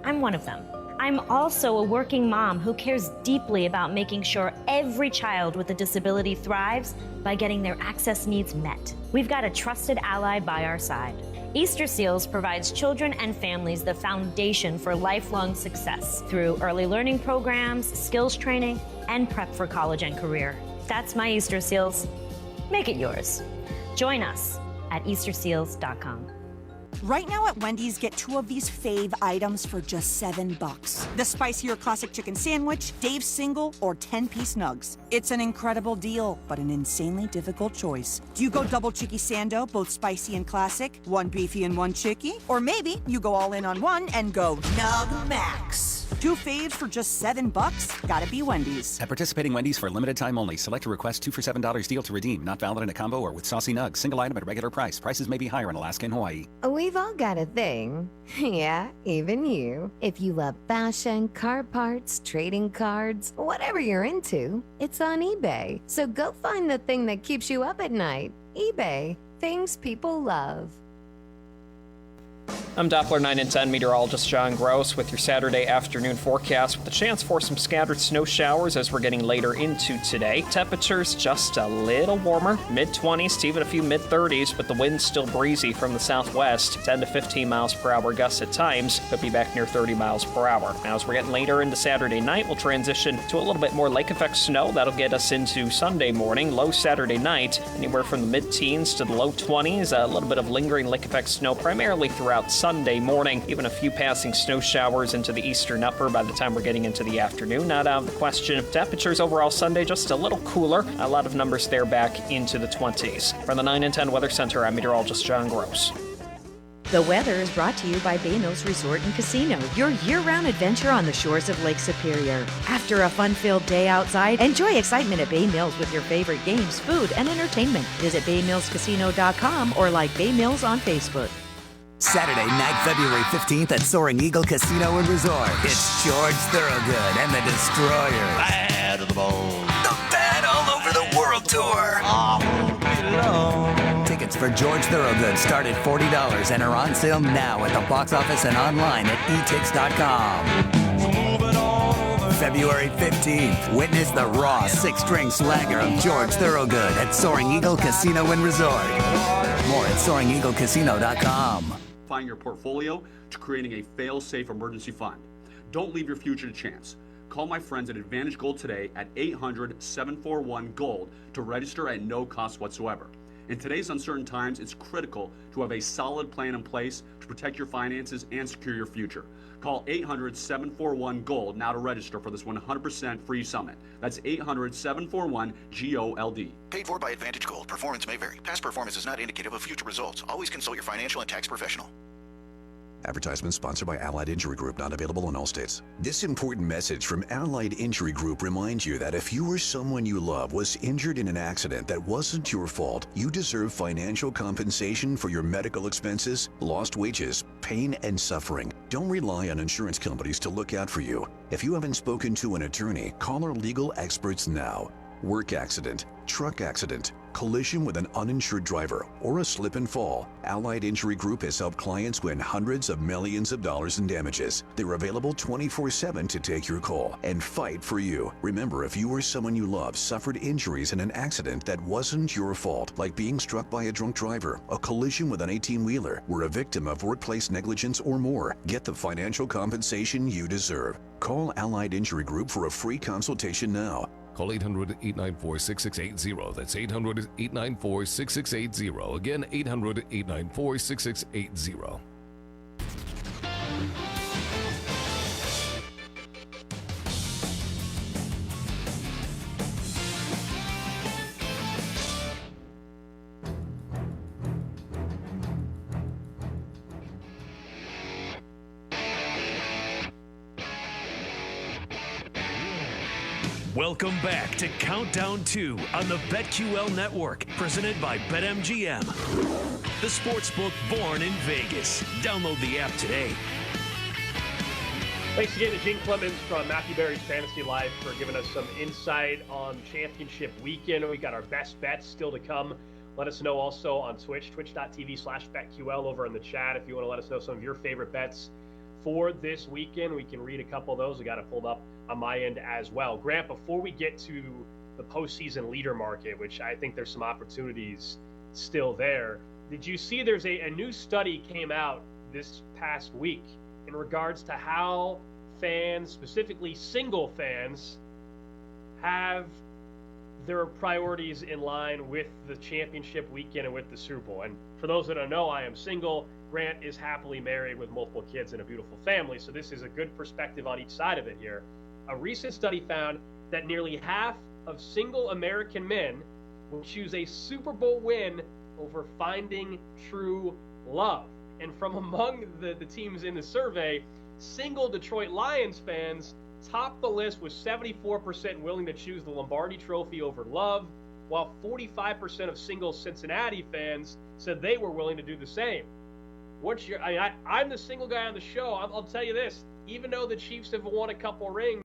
I'm one of them. I'm also a working mom who cares deeply about making sure every child with a disability thrives by getting their access needs met. We've got a trusted ally by our side. Easter Seals provides children and families the foundation for lifelong success through early learning programs, skills training, and prep for college and career. That's my Easter Seals. Make it yours. Join us at easterseals.com. Right now at Wendy's, get 2 of these fave items for just $7. The spicier classic chicken sandwich, Dave's single, or 10-piece nugs. It's an incredible deal, but an insanely difficult choice. Do you go double chicky sando, both spicy and classic, 1 beefy and 1 chicky? Or maybe you go all in on one and go Nug Max. 2 faves for just $7? Gotta be Wendy's. At participating Wendy's for a limited time only. Select a request 2 for $7 deal to redeem. Not valid in a combo or with saucy nugs. Single item at regular price. Prices may be higher in Alaska and Hawaii. We've all got a thing. Yeah, even you. If you love fashion, car parts, trading cards, whatever you're into, it's on eBay. So go find the thing that keeps you up at night. eBay. Things people love. I'm Doppler 9 and 10 meteorologist John Gross with your Saturday afternoon forecast with a chance for some scattered snow showers as we're getting later into today. Temperatures just a little warmer, mid-20s to even a few mid-30s, but the wind's still breezy from the southwest, 10 to 15 miles per hour gusts at times, could be back near 30 miles per hour. Now as we're getting later into Saturday night, we'll transition to a little bit more lake effect snow. That'll get us into Sunday morning, low Saturday night, anywhere from the mid-teens to the low 20s, a little bit of lingering lake effect snow primarily throughout Sunday morning, even a few passing snow showers into the eastern upper by the time we're getting into the afternoon. Not out of the question. Temperatures overall Sunday just a little cooler. A lot of numbers there back into the 20s. From the 9 and 10 Weather Center, I'm meteorologist John Gross. The weather is brought to you by Bay Mills Resort and Casino, your year-round adventure on the shores of Lake Superior. After a fun-filled day outside, enjoy excitement at Bay Mills with your favorite games, food, and entertainment. Visit baymillscasino.com or like Bay Mills on Facebook. Saturday night, February 15th at Soaring Eagle Casino and Resort. It's George Thorogood and the Destroyers. Bad to the bone. The Bad All Over the World Tour. Tickets for George Thorogood start at $40 and are on sale now at the box office and online at etix.com. February 15th, witness the raw 6-string swagger of George Thorogood at Soaring Eagle Casino and Resort. More at SoaringEagleCasino.com. Find your portfolio to creating a fail-safe emergency fund. Don't leave your future to chance. Call my friends at Advantage Gold today at 800-741-GOLD to register at no cost whatsoever. In today's uncertain times, it's critical to have a solid plan in place to protect your finances and secure your future. Call 800-741-GOLD now to register for this 100% free summit. That's 800-741-GOLD. Paid for by Advantage Gold. Performance may vary. Past performance is not indicative of future results. Always consult your financial and tax professional. Advertisement sponsored by Allied Injury Group, not available in all states. This important message from Allied Injury Group reminds you that if you or someone you love was injured in an accident that wasn't your fault, you deserve financial compensation for your medical expenses, lost wages, pain, and suffering. Don't rely on insurance companies to look out for you. If you haven't spoken to an attorney, call our legal experts now. Work accident, truck accident, collision with an uninsured driver, or a slip and fall, Allied Injury Group has helped clients win hundreds of millions of dollars in damages. They're available 24/7 to take your call and fight for you. Remember, if you or someone you love suffered injuries in an accident that wasn't your fault, like being struck by a drunk driver, a collision with an 18-wheeler, were a victim of workplace negligence or more, get the financial compensation you deserve. Call Allied Injury Group for a free consultation now. Call 800-894-6680. That's 800-894-6680. Again, 800-894-6680. Welcome back to Countdown 2 on the BetQL Network, presented by BetMGM. The sportsbook born in Vegas. Download the app today. Thanks again to Gene Clemens from Matthew Berry's Fantasy Life for giving us some insight on championship weekend. We got our best bets still to come. Let us know also on Twitch, twitch.tv/BetQL over in the chat if you want to let us know some of your favorite bets for this weekend. We can read a couple of those. We got it pulled up on my end as well. Grant, before we get to the postseason leader market, which I think there's some opportunities still there, did you see there's a new study came out this past week in regards to how fans, specifically single fans, have their priorities in line with the championship weekend and with the Super Bowl? And for those that don't know, I am single. Grant is happily married with multiple kids and a beautiful family, so this is a good perspective on each side of it here. A recent study found that nearly half of single American men will choose a Super Bowl win over finding true love. And from among the teams in the survey, single Detroit Lions fans topped the list with 74% willing to choose the Lombardi Trophy over love, while 45% of single Cincinnati fans said they were willing to do the same. I'm the single guy on the show. I'll tell you this, even though the Chiefs have won a couple rings,